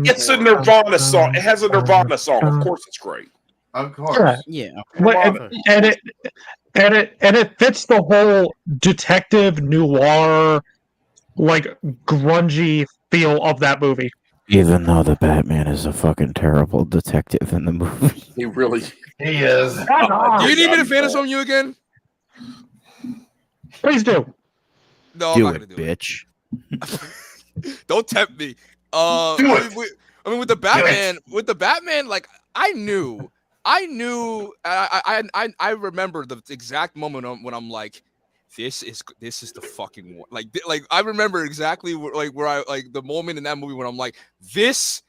it's a Nirvana song. It has a Nirvana song. Of course it's great. Of course. yeah. And it fits the whole detective noir, like grungy feel of that movie. Even though the Batman is a fucking terrible detective in the movie. He really. He is. Do you need me to finish on you again? Please do. No, I'm Do not it, gonna do it. bitch. Don't tempt me. Do I it. mean, with the Batman, like I knew. I remember the exact moment when I'm like, this is the fucking one. Like I remember exactly where I like the moment in that movie when I'm like, this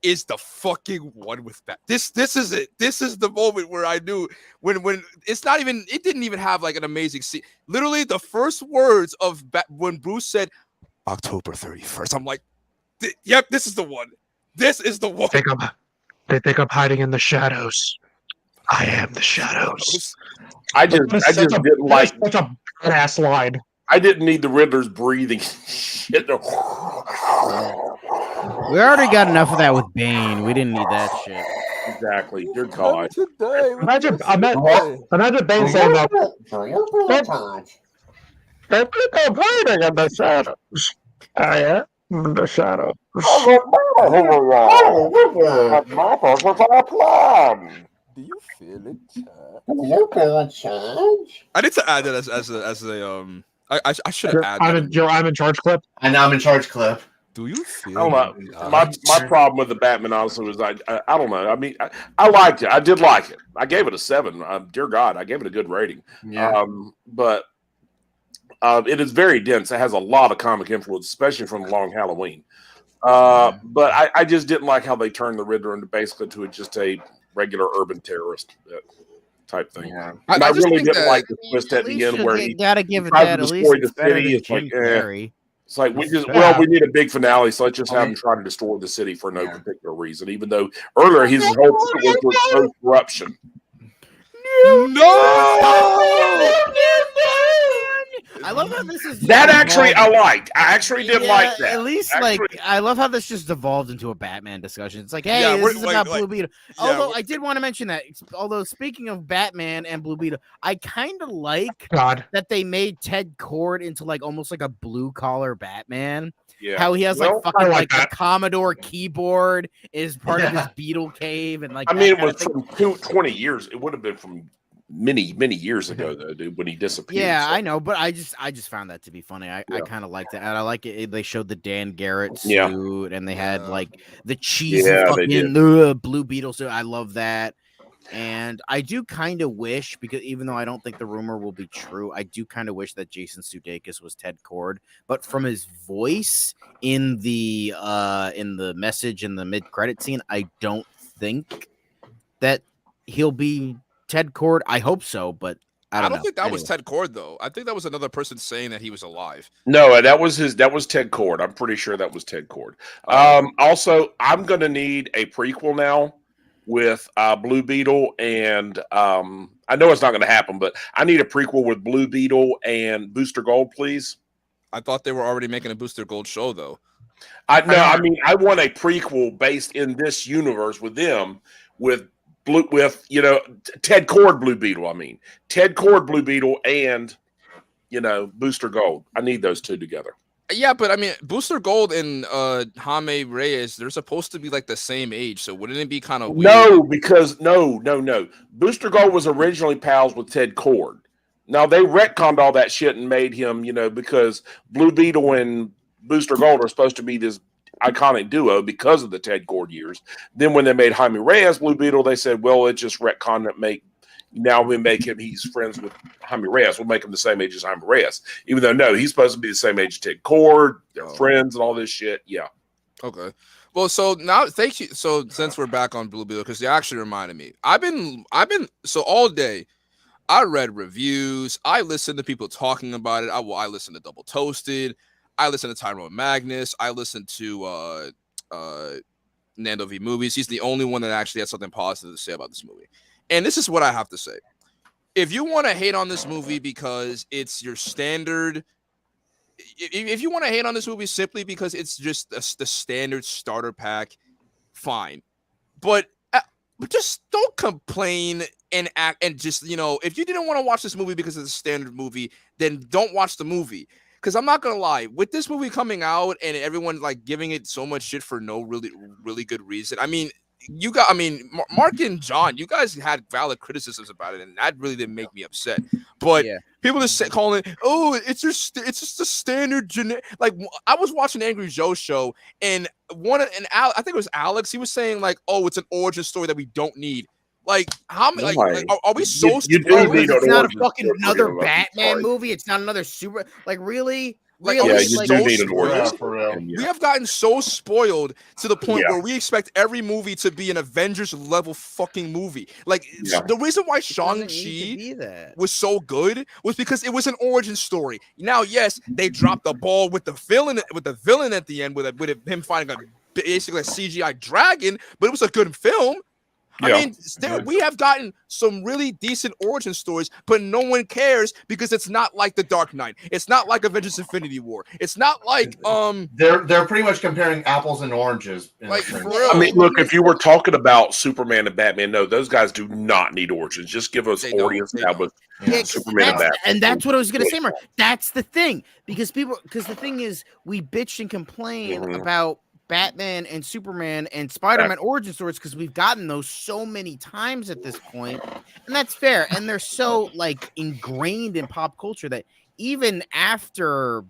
is the fucking one with that. This is it. This is the moment where I knew when it's not even. It didn't even have like an amazing scene. Literally, the first words of when Bruce said October 31st, I'm like, yep, this is the one. This is the one. They think I'm hiding in the shadows. I am the shadows. I just didn't like. Such a badass line. I didn't need the Riddler's breathing shit. We already got enough of that with Bane. We didn't need that shit. Exactly. Dear God. Imagine Bane saying that. They think I'm hiding in the shadows. I am the shadows. Do you feel it? change? I need to add that as a I should have added that. I'm in charge clip. And I'm in charge clip. Do you feel? I don't know. My problem with the Batman also is I don't know. I mean, I liked it. I did like it. I gave it a 7. Dear God, I gave it a good rating. Yeah. But it is very dense. It has a lot of comic influence, especially from Long Halloween. But I just didn't like how they turned the Riddler into basically to just a regular urban terrorist type thing. Yeah. And I just really think didn't that- like the twist at the end where he gotta give it tries that. to At least destroy it's the better city. than It's like, Jim Carrey. It's like we Yeah. we need a big finale, so let's just have him try to destroy the city for no particular reason. Even though earlier his whole point was to expose corruption. No! I love how this is That actually I liked. I actually did like that. At least, Actually- like, I love how this just evolved into a Batman discussion. It's like, hey, Yeah, this we're- is like- about like- Blue Beetle. yeah, Although we're- I did want to mention that. Although speaking of Batman and Blue Beetle, I kind of like God. that they made Ted Kord into like almost like a blue collar Batman. Yeah. How he has Well, like fucking I like like the that. Commodore keyboard is part of his Yeah. Beetle cave, and like I mean, that it kind was of thing. from 20 years. It would have been from many years ago, though, dude, when he disappeared. Yeah, So, I know, but I just found that to be funny. I Yeah. kind of liked that, and I like it. They showed the Dan Garrett Yeah. suit, and they had like the cheesy Yeah, they fucking did. Blue Beetle suit. I love that, and I do kind of wish, because even though I don't think the rumor will be true, I do kind of wish that Jason Sudeikis was Ted Kord. But from his voice in the message in the mid credit scene, I don't think that he'll be Ted Kord. I hope so, but I don't know. think that was Anyway. Ted Kord though. I think that was another person saying that he was alive. No, that was Ted Kord. I'm pretty sure that was Ted Kord. Also, I'm gonna need a prequel now with Blue Beetle, and I know it's not gonna happen, but I need a prequel with Blue Beetle and Booster Gold, please. I thought they were already making a Booster Gold show though. I want a prequel based in this universe with them with Ted Kord Blue Beetle. I mean Ted Kord Blue Beetle and Booster Gold. I need those two together. Yeah, but I mean, Booster Gold and Jaime Reyes, they're supposed to be like the same age, so wouldn't it be kind of weird? No, because no. Booster Gold was originally pals with Ted Kord. Now they retconned all that shit and made him, because Blue Beetle and Booster Gold are supposed to be this iconic duo because of the Ted Kord years. Then when they made Jaime Reyes Blue Beetle, they said, well, it just retconned it. Now we make him, he's friends with Jaime Reyes. We'll make him the same age as Jaime Reyes. Even though, no, he's supposed to be the same age as Ted Kord. They're friends and all this shit. Yeah. Okay. Well, so now, thank you. So since we're back on Blue Beetle, because you actually reminded me, I've been so all day, I read reviews. I listened to people talking about it. I listened to Double Toasted. I listened to Tyrone Magnus. I listened to Nando V Movies. He's the only one that actually has something positive to say about this movie. And this is what I have to say. If you want to hate on this movie because it's your standard, if you want to hate on this movie simply because it's just the standard starter pack, fine. But just don't complain and act and just, if you didn't want to watch this movie because it's a standard movie, then don't watch the movie. because I'm not gonna lie, with this movie coming out and everyone like giving it so much shit for no really good reason. I mean, Mark and John, you guys had valid criticisms about it, and that really didn't make me upset. But Yeah. people just calling it, oh, it's just the standard like I was watching Angry Joe show, and I think it was Alex. He was saying like, oh, it's an origin story that we don't need. Like, how many? Like, are we so? You do spoiled? need It's an not a origin fucking story for another him, I'm Batman sorry. movie. It's not another super. Like, really? Like, Really? Yeah, we you so do need an spoiled? origin for story. real. And We have gotten so spoiled to the point Yeah. where we expect every movie to be an Avengers level fucking movie. Like Yeah. the reason why It doesn't need to Shang-Chi be that. was so good was because it was an origin story. Now, yes, they dropped the ball with the villain at the end with him finding basically a CGI dragon, but it was a good film. I Yeah. mean, we have gotten some really decent origin stories, but no one cares because it's not like The Dark Knight. It's not like Avengers Infinity War. It's not like They're pretty much comparing apples and oranges. In Like, a sense. for real. I mean, look, if you were talking about Superman and Batman, no, those guys do not need origins. Just give us They already don't. They established Yeah. Superman and Batman. And that's what I was gonna say, Mark. That's the thing, because the thing is, we bitch and complain Mhm. about Batman and Superman and Spider-Man origin stories because we've gotten those so many times at this point, and that's fair. And they're so like ingrained in pop culture that even after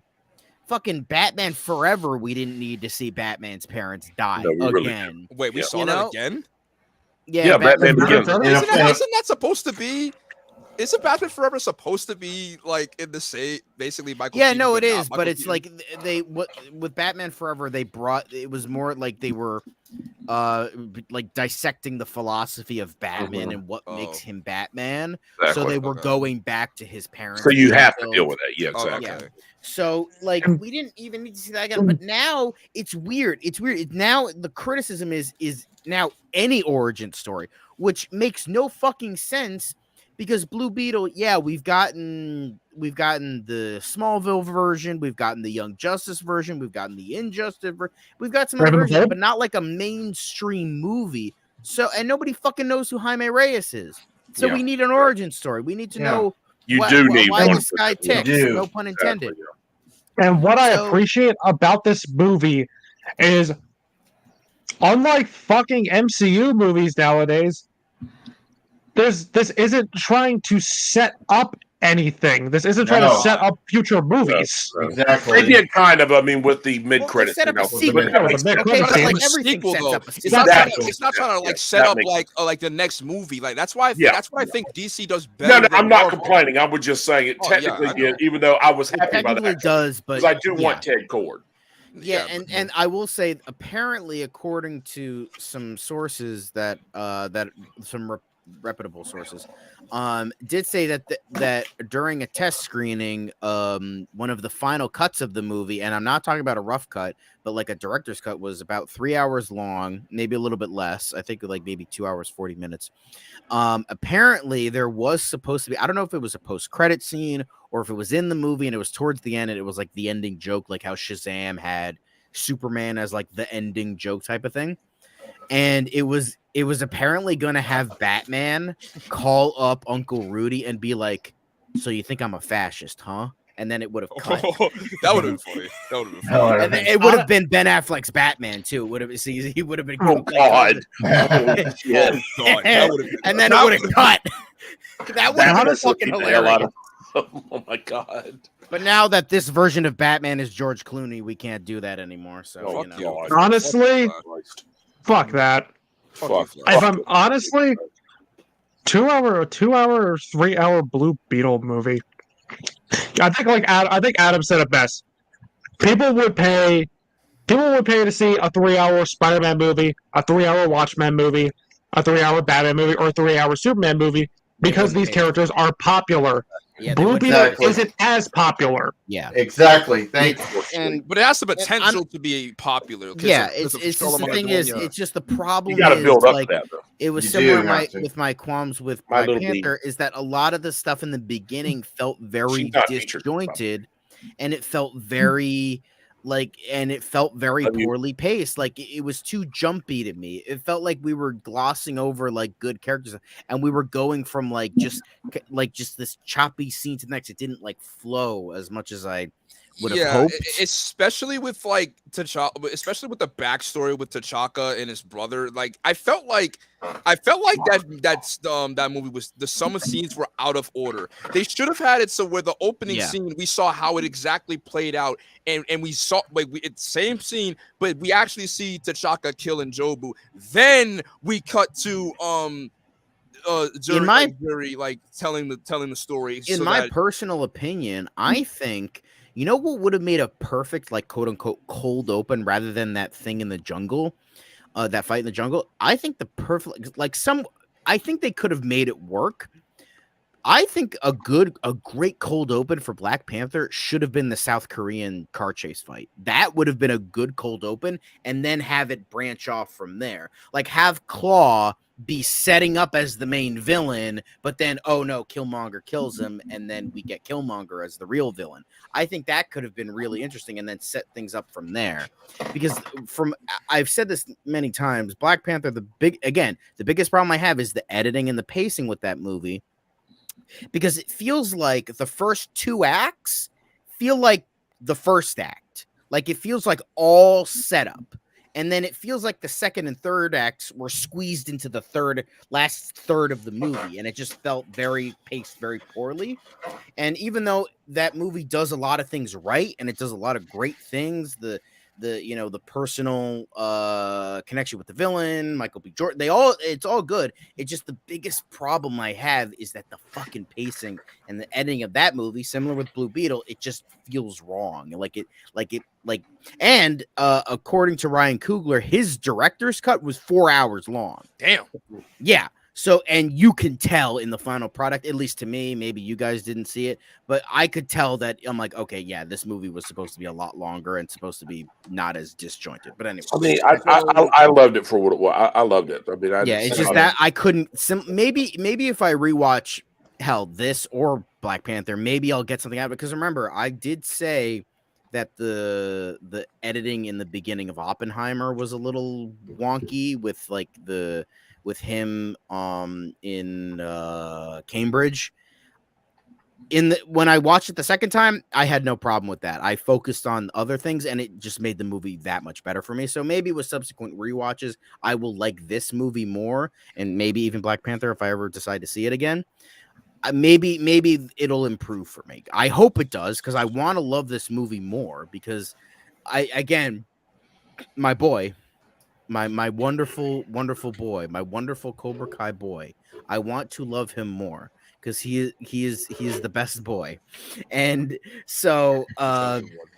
fucking Batman Forever, we didn't need to see Batman's parents die No, we really again. wait, we Yeah. saw You that know? again? Yeah, Batman Begins. In a- Isn't that supposed to be? Isn't Batman Forever supposed to be like in the same basically Michael? Yeah, Keaton, no, it not is, but Michael it's Keaton? like they with Batman Forever, they brought it was more like they were like dissecting the philosophy of Batman and what makes him Batman. So Exactly. they were Okay. going back to his parents. So you and have to build- deal with it. Yeah, Oh, exactly. okay. So like we didn't even need to see that again. But now it's weird. It's weird. Now the criticism is now any origin story, which makes no fucking sense because Blue Beetle, yeah, we've gotten the Smallville version, we've gotten the Young Justice version, we've gotten the Injustice version, we've got some other Raven versions, Hood? but not like a mainstream movie. So and nobody fucking knows who Jaime Reyes is. So Yeah. we need an origin story. We need to Yeah. know You why, do why- need why one. this guy You ticks. do. No pun intended. Exactly, yeah. And what I So- appreciate about this movie is, unlike fucking MCU movies nowadays, this isn't trying to set up anything. This isn't trying to No. set up future movies. So, Exactly. They did kind of, I mean, with the mid Well, they credits. set up a with the sequel. mid- with the mid- Okay, credits but scene. like It's a everything sequel, sets though. up a It's sequel. not trying to, Exactly. it's not trying to like Yeah, set that up makes like the next movie. Like that's why Yeah. that's what I think DC does No, better. no, than I'm not Marvel. complaining. I was just saying it Oh, yeah, technically I know. did, even though I was It happy about technically that. does, but Because I do yeah. want Ted Cord. Yeah, and I will say, apparently, according to some sources that some reputable sources, did say that that during a test screening, one of the final cuts of the movie, and I'm not talking about a rough cut, but like a director's cut, was about 3 hours long, maybe a little bit less. I think like maybe 2 hours 40 minutes. Apparently, there was supposed to be, I don't know if it was a post-credit scene or if it was in the movie and it was towards the end and it was like the ending joke, like how Shazam had Superman as like the ending joke type of thing. And it was apparently going to have Batman call up Uncle Rudy and be like, "So you think I'm a fascist, huh?" And then it would have cut. That would have been funny. That would have been Hell, funny. I And then it would have been Ben Affleck's Batman too. Would have see he would have been Oh, God. Oh, God, that would have been. and then it would have cut. That would have been honestly fucking Beat the hell out hilarious. of- Oh my God. But now that this version of Batman is George Clooney, we can't do that anymore. So Oh, you know. you. God. Honestly, Christ. fuck that. Fuck. If I'm honestly, 2 hour, 3 hour Blue Beetle movie. I think Adam said it best. People would pay to see a 3 hour Spider-Man movie, a 3 hour Watchmen movie, a 3 hour Batman movie, or a 3 hour Superman movie because wouldn't these pay. characters are popular. Yeah, they Blue would- Beetle Exactly. isn't as popular. yeah. Exactly. Thank you. And But it has the I'm- potential to be popular. 'cause yeah, of- it's because of just the Charlemagne thing is, Madonia. it's just the problem. You got to is, build up like, to that, though. it was You similar do have to. with my qualms with My Black Little Panther is that a lot of the stuff in the beginning felt very She's not featured. disjointed and it felt very very Have you- poorly paced. Like it was too jumpy to me. It felt like we were glossing over like good characters and we were going from like just this choppy scene to the next. It didn't like flow as much as I would have hoped. Especially with like T'Challa, especially with the backstory with T'Chaka and his brother. Like I felt like that movie was, some scenes were out of order. They should have had it so where the opening scene we saw how it exactly played out, and we saw like it's same scene, but we actually see T'Chaka killing Jobu. Then we cut to Jury like telling the story. In my personal opinion, I think, you know what would have made a perfect, like, quote unquote cold open rather than that thing in the jungle, that fight in the jungle. I think the perfect, like, I think they could have made it work. I think a great cold open for Black Panther should have been the South Korean car chase fight. That would have been a good cold open, and then have it branch off from there. Like, have Claw be setting up as the main villain, but then, oh no, Killmonger kills him, and then we get Killmonger as the real villain. I think that could have been really interesting, and then set things up from there. Because I've said this many times, Black Panther, the biggest problem I have is the editing and the pacing with that movie. Because it feels like the first 2 acts feel like the first act. Like, it feels like all setup. And then it feels like the second and third acts were squeezed into the last third of the movie. And it just felt paced very poorly. And even though that movie does a lot of things right, and it does a lot of great things, the personal connection with the villain, Michael B. Jordan, it's all good. It's just the biggest problem I have is that the fucking pacing and the editing of that movie, similar with Blue Beetle, it just feels wrong. And according to Ryan Coogler, his director's cut was 4 hours long. Damn. Yeah. So, and you can tell in the final product, at least to me, maybe you guys didn't see it, but I could tell that I'm like, okay, yeah, this movie was supposed to be a lot longer and supposed to be not as disjointed. But anyway, I mean, I loved it for what it was. I loved it. I mean, it's just that I couldn't. Maybe if I rewatch this or Black Panther, maybe I'll get something out of it. Because remember, I did say that the editing in the beginning of Oppenheimer was a little wonky with him in Cambridge. When I watched it the second time, I had no problem with that. I focused on other things, and it just made the movie that much better for me. So maybe with subsequent rewatches, I will like this movie more, and maybe even Black Panther if I ever decide to see it again. Maybe it'll improve for me. I hope it does, because I want to love this movie more, because my boy, my wonderful, wonderful boy, my wonderful Cobra Kai boy, I want to love him more, because he is the best boy. And so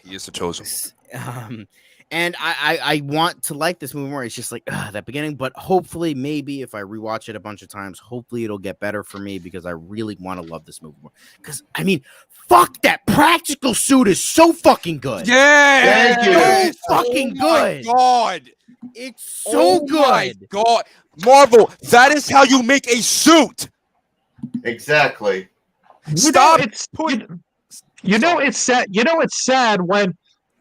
he is the chosen one. And I want to like this movie more. It's just like that beginning, but hopefully, maybe if I rewatch it a bunch of times, hopefully it'll get better for me, because I really want to love this movie more. Because I mean, fuck, that practical suit is so fucking good. Yeah, thank you. So fucking good. God, it's so good. My God, Marvel, that is how you make a suit. Exactly. Stop. It's sad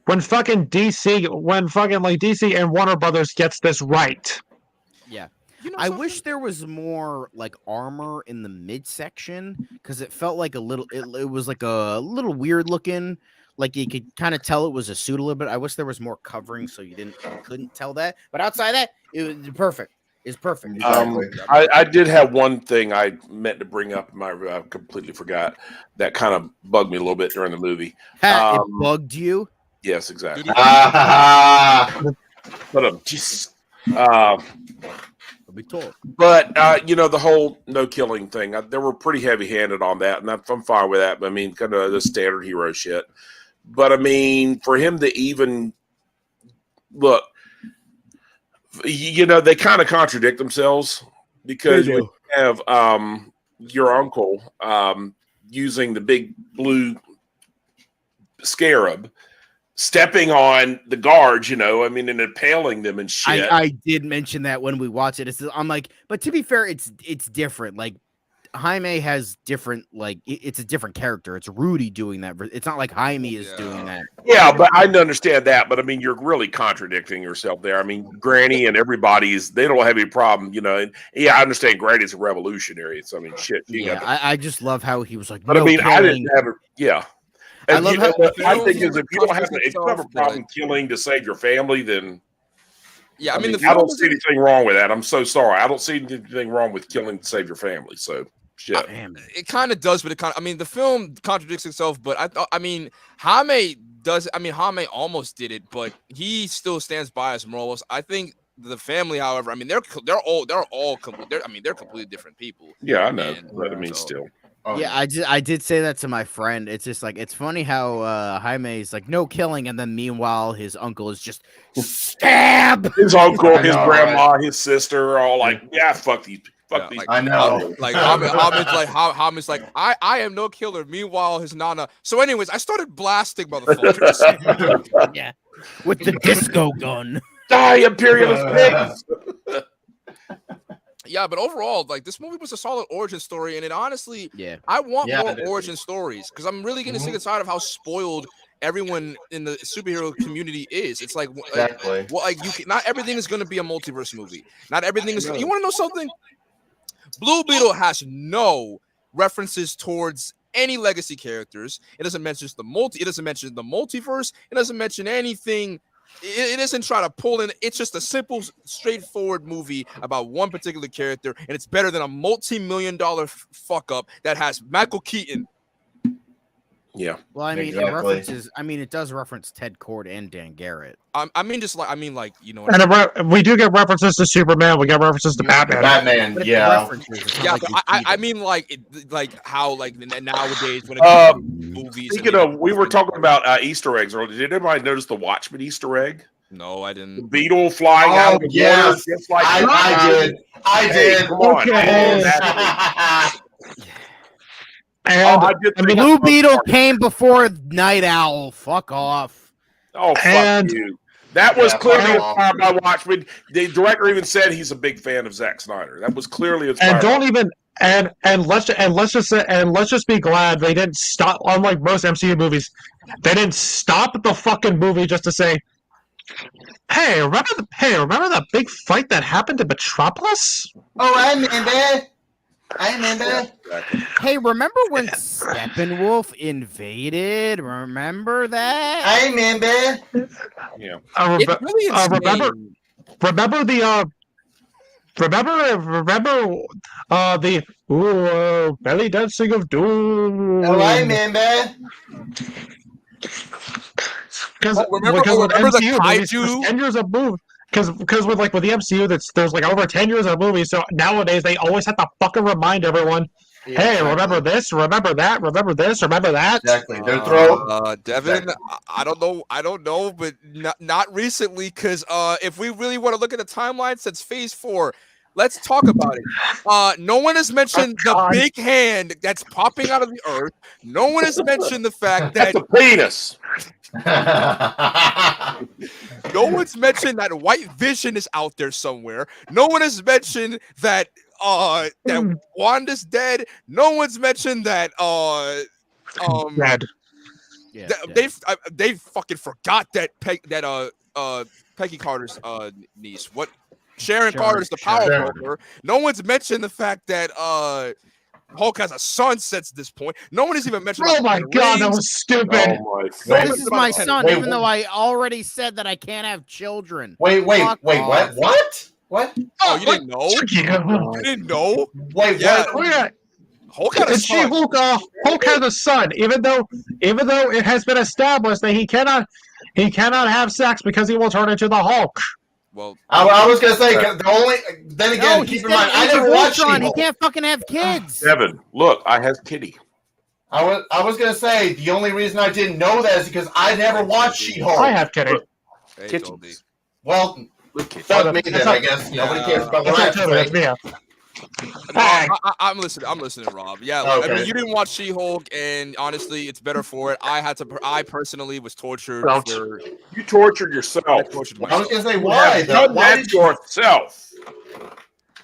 when fucking DC and Warner Brothers gets this right. Yeah. I wish there was more like armor in the midsection, because it felt like it was like a little weird looking. Like, you could kind of tell it was a suit a little bit. I wish there was more covering so you couldn't tell that. But outside that, it was perfect. It's perfect. I did have one thing I meant to bring up, and I completely forgot. That kind of bugged me a little bit during the movie. It bugged you? Yes, exactly. But the whole no killing thing, they were pretty heavy handed on that, and I'm fine with that. But I mean, kind of the standard hero shit. But I mean, for him to even look, they kind of contradict themselves, because you have your uncle using the big blue scarab, stepping on the guards, and impaling them and shit. I did mention that when we watched it. I'm like, but to be fair, it's different. Like, Jaime has different, like, it's a different character. It's Rudy doing that. It's not like Jaime is doing that. Yeah, but I understand that. But I mean, you're really contradicting yourself there. I mean, Granny and they don't have any problem, And yeah, I understand Granny's a revolutionary. So I mean, shit. I just love how he was like, but I mean, I didn't have it. Yeah. I love how my thing is, if you don't have contradicts if you have a itself, problem killing to save your family, then yeah, I mean, the I film don't see anything wrong with that. I'm so sorry. I don't see anything wrong with killing to save your family. So shit. damn. it kind of does, but it kind of, I mean, the film contradicts itself, but I mean, Jaime does, I mean, Jaime almost did it, but he still stands by his morals. I think the family, however, I mean, they're completely different people. Yeah, I know. And, But I mean, so- still. Oh, Yeah, I did say that to my friend. It's just like, it's funny how Jaime is like no killing, and then meanwhile his uncle is just stab. His uncle, I his know, grandma, his sister are all like, yeah, fuck these. Fuck these. I know. Like Hamid's like, I am no killer. Meanwhile, his nana. So, anyways, I started blasting motherfuckers. Yeah, with the disco gun. Die, imperialist pigs. Yeah, but overall, like, this movie was a solid origin story, and it honestly, Yeah, I want Yeah, more it is. origin stories because I'm really getting sick and tired of how spoiled everyone in the superhero community is. It's like, Exactly. well, like not everything is going to be a multiverse movie. Not everything is. You want to know something? Blue Beetle has no references towards any legacy characters. It doesn't mention It doesn't mention the multiverse. It doesn't mention anything. It isn't trying to pull in. It's just a simple, straightforward movie about one particular character, and it's better than a multi-million-dollar fuck up that has Michael Keaton. Yeah. well, I mean, Exactly. it references. I mean, it does reference Ted Kord and Dan Garrett. I mean, you know. And we do get references to Superman. We get references to Batman. Batman, But it's yeah. references. It's not Yeah, like but they I cheated. mean, like how nowadays when it comes to movies. Speaking of, we were talking about Easter eggs earlier. Did anybody notice the Watchmen Easter egg? No, I The didn't. beetle flying out of the yes. water, just like I did. I Hey, did. come on. Okay. And I did I mean, think Blue that was Beetle part- came before Night Owl. Fuck off. Oh, fuck And- you. That was Yeah, clearly fuck off. inspired by Watchmen. The director even said he's a big fan of Zack Snyder. That was clearly and inspired. don't even and let's just be glad they didn't stop. Unlike most MCU movies, they didn't stop the fucking movie just to say, "Hey, remember that big fight that happened in Metropolis?" Oh, I remember. I remember. Exactly. Hey, remember when Steppenwolf invaded? Remember that? I remember. Yeah. It's really insane. Remember the belly dancing of doom. Oh, I remember. Because remember with the MCU movies, kaiju? there's 10 years of movie. Because with the MCU, there's like over 10 years of movies. So nowadays they always have to fucking remind everyone, Yeah, hey, exactly. remember this, remember that, remember this, remember that. Exactly. Their throat. Devin, Exactly. I don't know, but not recently, because if we really want to look at the timeline since Phase 4, let's talk about it. No one has mentioned the God. big hand that's popping out of the earth. No one has mentioned the fact that That's a penis. no one's mentioned that White Vision is out there somewhere. No one has mentioned that that Wanda's dead. No one's mentioned that Dead. Yeah, they fucking forgot that Peggy Carter's niece. What Sharon Carter's the power Sharon. broker. No one's mentioned the fact that Hulk has a son since this point. No one has even mentioned. Oh about my the god, that rings. was stupid. Oh my Wait, god. this is my son, wait, even though I already said that I can't have children. Wait, Fuck what? off. What? Oh, you didn't know? Fuck you. You didn't know? Wait, Yeah. what? Oh, yeah. Hulk had a And son. Hulk has a son, even though it has been established that he cannot have sex because he will turn into the Hulk. Well, I was gonna say 'cause the only. Then again, No, keep he's in mind, I Age of never watched Ultron. He She-Hulk. can't fucking have kids. Devin, look, I have kitty. I was gonna say the only reason I didn't know that is because I never watched She-Hulk. I have kidding. hey, Kitchens. Toby. Well, Look, kitty. fuck me That's then. not- I guess nobody Yeah. cares about That's what I not have to Toby, that's say. me. No, Hey. I'm listening, Rob. Yeah, Okay. I mean, you didn't watch She-Hulk, and honestly, it's better for it. I personally was tortured Ouch. for. You tortured I yourself. tortured I was myself. gonna say You why have though? done Why that did you? yourself.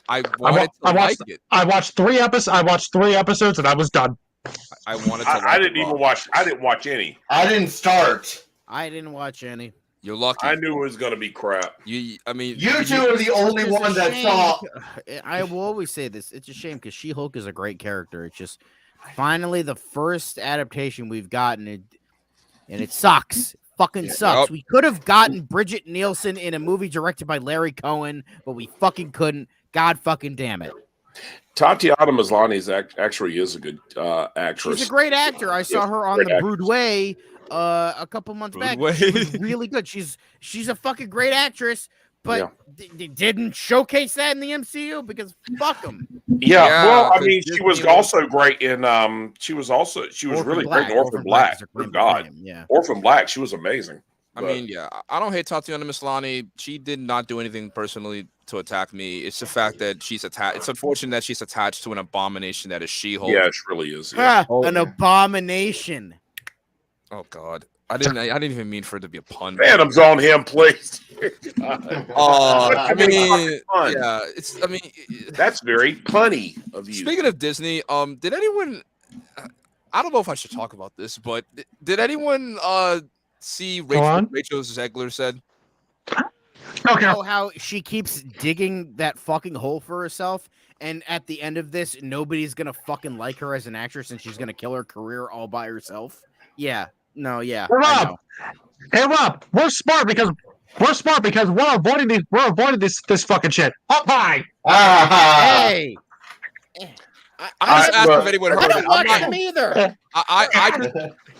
I wanted to I like watched- it. I watched 3 episodes and I was done. I wanted to. I like didn't it, even Rob. watch. I didn't watch any. I didn't start. I didn't watch any. You're lucky. I knew it was going to be crap. I mean, You two are the only It's a one that shame saw. because- I will always say this. It's a shame because She-Hulk is a great character. It's just finally the first adaptation we've gotten. and it sucks. Fucking sucks. Yep. We could have gotten Bridget Nielsen in a movie directed by Larry Cohen, but we fucking couldn't. God fucking damn it. Tatiana Maslany actually is a good actress. She's a great actor. I saw her on the Broadway a couple months back. She was really good. She's a fucking great actress, but didn't showcase that in the MCU because fuck them. Yeah, well, I mean, she was also great in she was really great in Orphan Black. Good God, yeah, Orphan Black. She was amazing. I mean, yeah, I don't hate Tatiana Maslany. She did not do anything personally to attack me. It's the fact that she's attached. It's unfortunate that she's attached to an abomination that is She-Hulk. Yeah, it really is. Yeah. An abomination. Oh God, I didn't even mean for it to be a pun. Phantom's on him, please. I mean, yeah, it's. I mean, that's very punny of you. Speaking of Disney, did anyone? I don't know if I should talk about this, but did anyone see Rachel Zegler said? Okay. You know how she keeps digging that fucking hole for herself, and at the end of this, nobody's gonna fucking like her as an actress, and she's gonna kill her career all by herself. Yeah. No. Yeah. Hey Rob, we're smart because we're avoiding this fucking shit. Up high. Hey. I just asked if anyone heard I don't it. watch them either.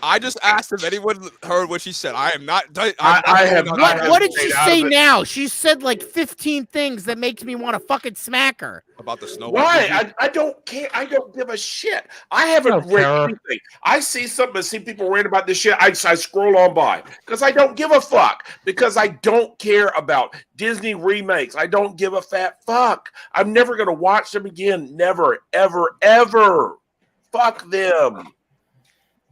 I just asked if anyone heard what she said. I am not. What did she say now? She said like 15 things that makes me want to fucking smack her. About the snow. Why? I don't care. I don't give a shit. I haven't read anything. I see something. I see people reading about this shit. I scroll on by because I don't give a fuck. Because I don't care about Disney remakes. I don't give a fat fuck. I'm never gonna watch them again. Never, ever, ever. Fuck them.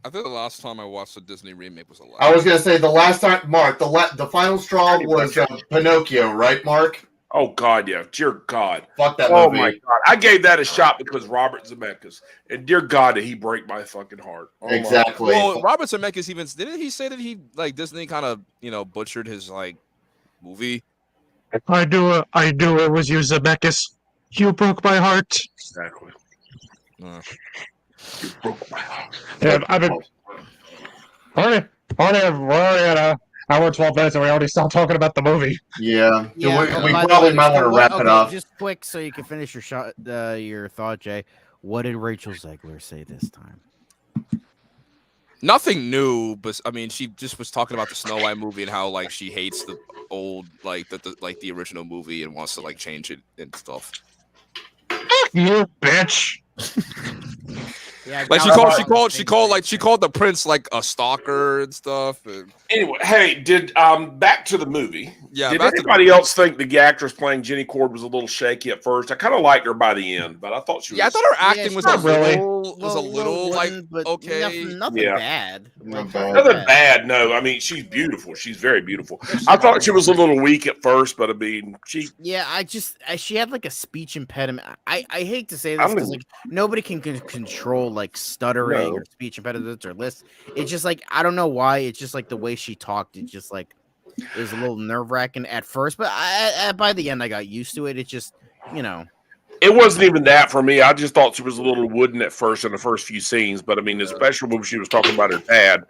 I think the last time I watched a Disney remake was I was gonna say the last time, Mark. The final straw was Pinocchio, right, Mark? Oh God, yeah. Dear God. Fuck that movie. Oh my God. I gave that a shot because Robert Zemeckis. And dear God, did he break my fucking heart. Oh, exactly. Well, Robert Zemeckis even didn't he say that he like Disney kind of butchered his like movie? I do it was you, Zemeckis. You broke my heart. Exactly. You broke my heart. Yeah, I've been already at hour 12 minutes and we already stopped talking about the movie. Yeah. We probably might want to wrap it up. Just quick so you can finish your thought, Jay. What did Rachel Zegler say this time? Nothing new, but I mean, she just was talking about the Snow White movie and how like she hates the old the original movie and wants to like change it and stuff. You bitch. Yeah, like she called the prince like a stalker and stuff. And... Anyway, hey, did back to the movie? Yeah. Did anybody else think the actress playing Jenny Cord was a little shaky at first? I kind of liked her by the end, but I thought she was. Yeah, I thought her acting was a little like okay. Nothing bad. Nothing bad. No, I mean she's beautiful. She's very beautiful. I thought she was a little weak at first, but I mean she. Yeah, she had like a speech impediment. I hate to say this because like nobody can control like stuttering or speech impediments or lists. It's just like I don't know why. It's just like the way she talked. It's just like it was a little nerve wracking at first, but by the end I got used to it. It's just It wasn't even that for me. I just thought she was a little wooden at first in the first few scenes, but I mean, especially when she was talking about her dad,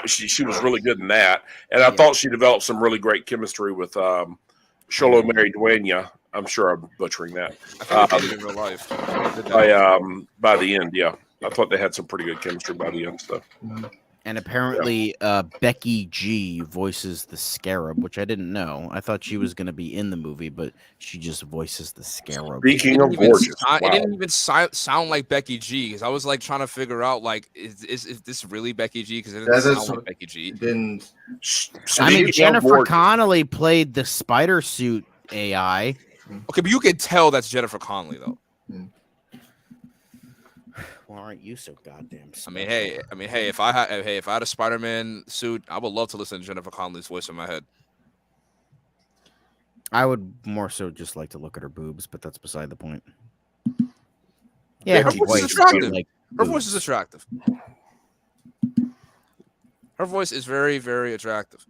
she was really good in that, and I thought she developed some really great chemistry with Sholo Mary Duena. I'm sure I'm butchering that. I think in real life. By the end, yeah. I thought they had some pretty good chemistry by the end stuff. And apparently Becky G voices the Scarab, which I didn't know. I thought she was going to be in the movie, but she just voices the Scarab. Speaking of gorgeous. It didn't even sound like Becky G, because I was like trying to figure out, like, is this really Becky G? Because it didn't sound like Becky G. I mean, Jennifer Connelly played the spider suit AI. Okay, but you can tell that's Jennifer Connelly, though. Well, aren't you so goddamn smart? I mean, hey, if I had a Spider-Man suit, I would love to listen to Jennifer Connelly's voice in my head. I would more so just like to look at her boobs, but that's beside the point. Yeah, her voice is attractive. Her voice is attractive. Her voice is very, very attractive.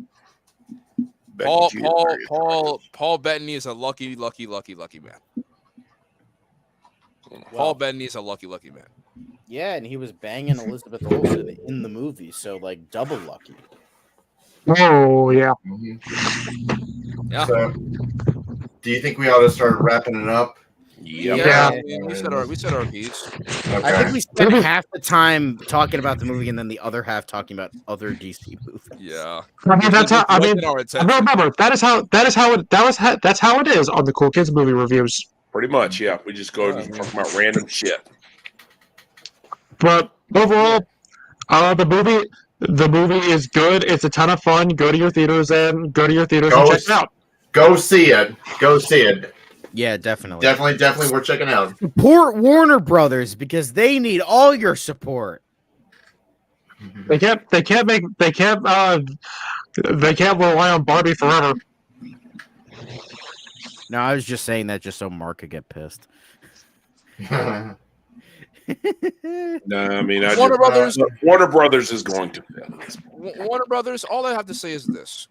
Paul Bettany is a lucky man. Paul Bettany is a lucky man. Yeah, and he was banging Elizabeth Olsen in the movie, so like double lucky. Oh yeah. Yeah. So, do you think we ought to start wrapping it up? Yep. Yeah. We said our piece. Okay. I think we spent half the time talking about the movie and then the other half talking about other DC movies. Yeah. I mean, that's how. I mean, Wasn't our intention. remember that's how it is on the Cool Kids movie reviews. Pretty much, yeah. We just go and talk about random shit. But overall, the movie is good. It's a ton of fun. Go to your theaters and check it out. Go see it. Go see it. Yeah, definitely. Definitely worth checking out. Support Warner Brothers because they need all your support. They can't rely on Barbie forever. No, I was just saying that just so Mark could get pissed. No, I mean, Warner Brothers is going to. Warner Brothers, all I have to say is this.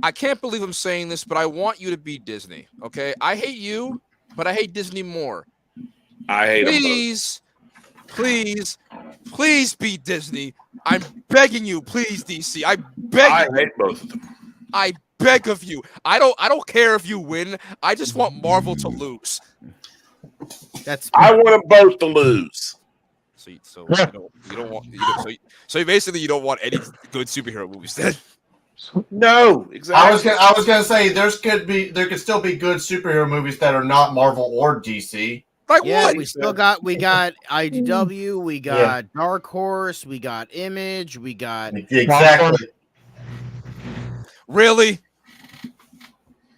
I can't believe I'm saying this, but I want you to be Disney, okay? I hate you, but I hate Disney more. I hate them Please be Disney. I'm begging you, please, DC. I hate both of them. I beg of you. I don't care if you win. I just want Marvel to lose. I want them both to lose. So basically you don't want any good superhero movies then. No, exactly. I was gonna say there could still be good superhero movies that are not Marvel or DC. Like Yeah, what? we got IDW, we got Dark Horse, we got Image, we got Exactly. Really?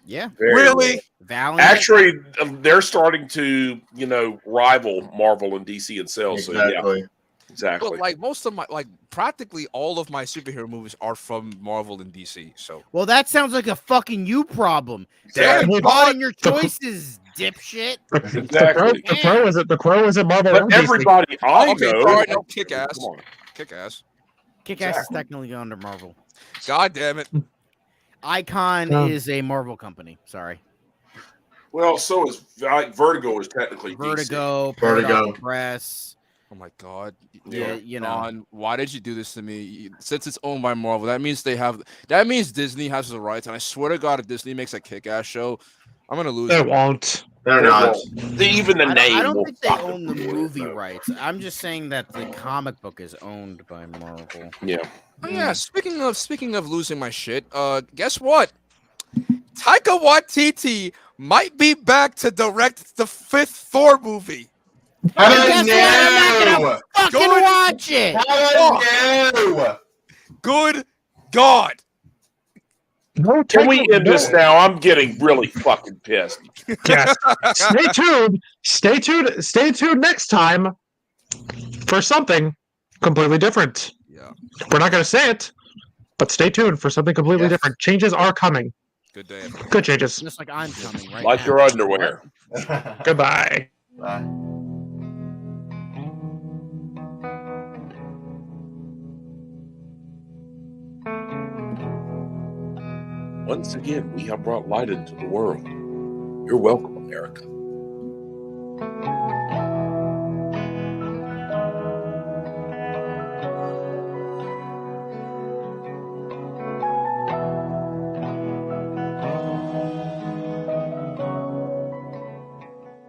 Yeah. Really? Valiant. Actually, they're starting to, rival Marvel and DC in sales. Exactly. So yeah, exactly. But like most of my, practically all of my superhero movies are from Marvel and DC. So Well, that sounds like a fucking you problem. Damn, on your choices, dipshit. Exactly. The Crow is a Marvel. But and DC. everybody I okay, know, sorry, no, Kick-Ass. Come on. Kick-Ass. Kick-Ass is technically under Marvel. God damn it. Icon is a Marvel company. Sorry. Well, so is Vertigo is technically Vertigo, DC. Paradox Press. Oh my God. Yeah, Don, why did you do this to me? Since it's owned by Marvel, that means Disney has the rights. And I swear to God, if Disney makes a Kick-Ass show, I'm gonna lose. They it. won't. They're not. Even the name. I don't think they own the movie rights. I'm just saying that the comic book is owned by Marvel. Yeah. Oh yeah. Speaking of losing my shit, guess what? Taika Waititi might be back to direct the 5th Thor movie. I'm not gonna fucking watch it. Good God. No, Can we end this now? I'm getting really fucking pissed. Yes. Stay tuned next time for something completely different. Yeah. We're not going to say it, but stay tuned for something completely different. Changes are coming. Good day. Good changes. Just like I'm coming right Like now. your underwear. Goodbye. Bye. Once again, we have brought light into the world. You're welcome, America.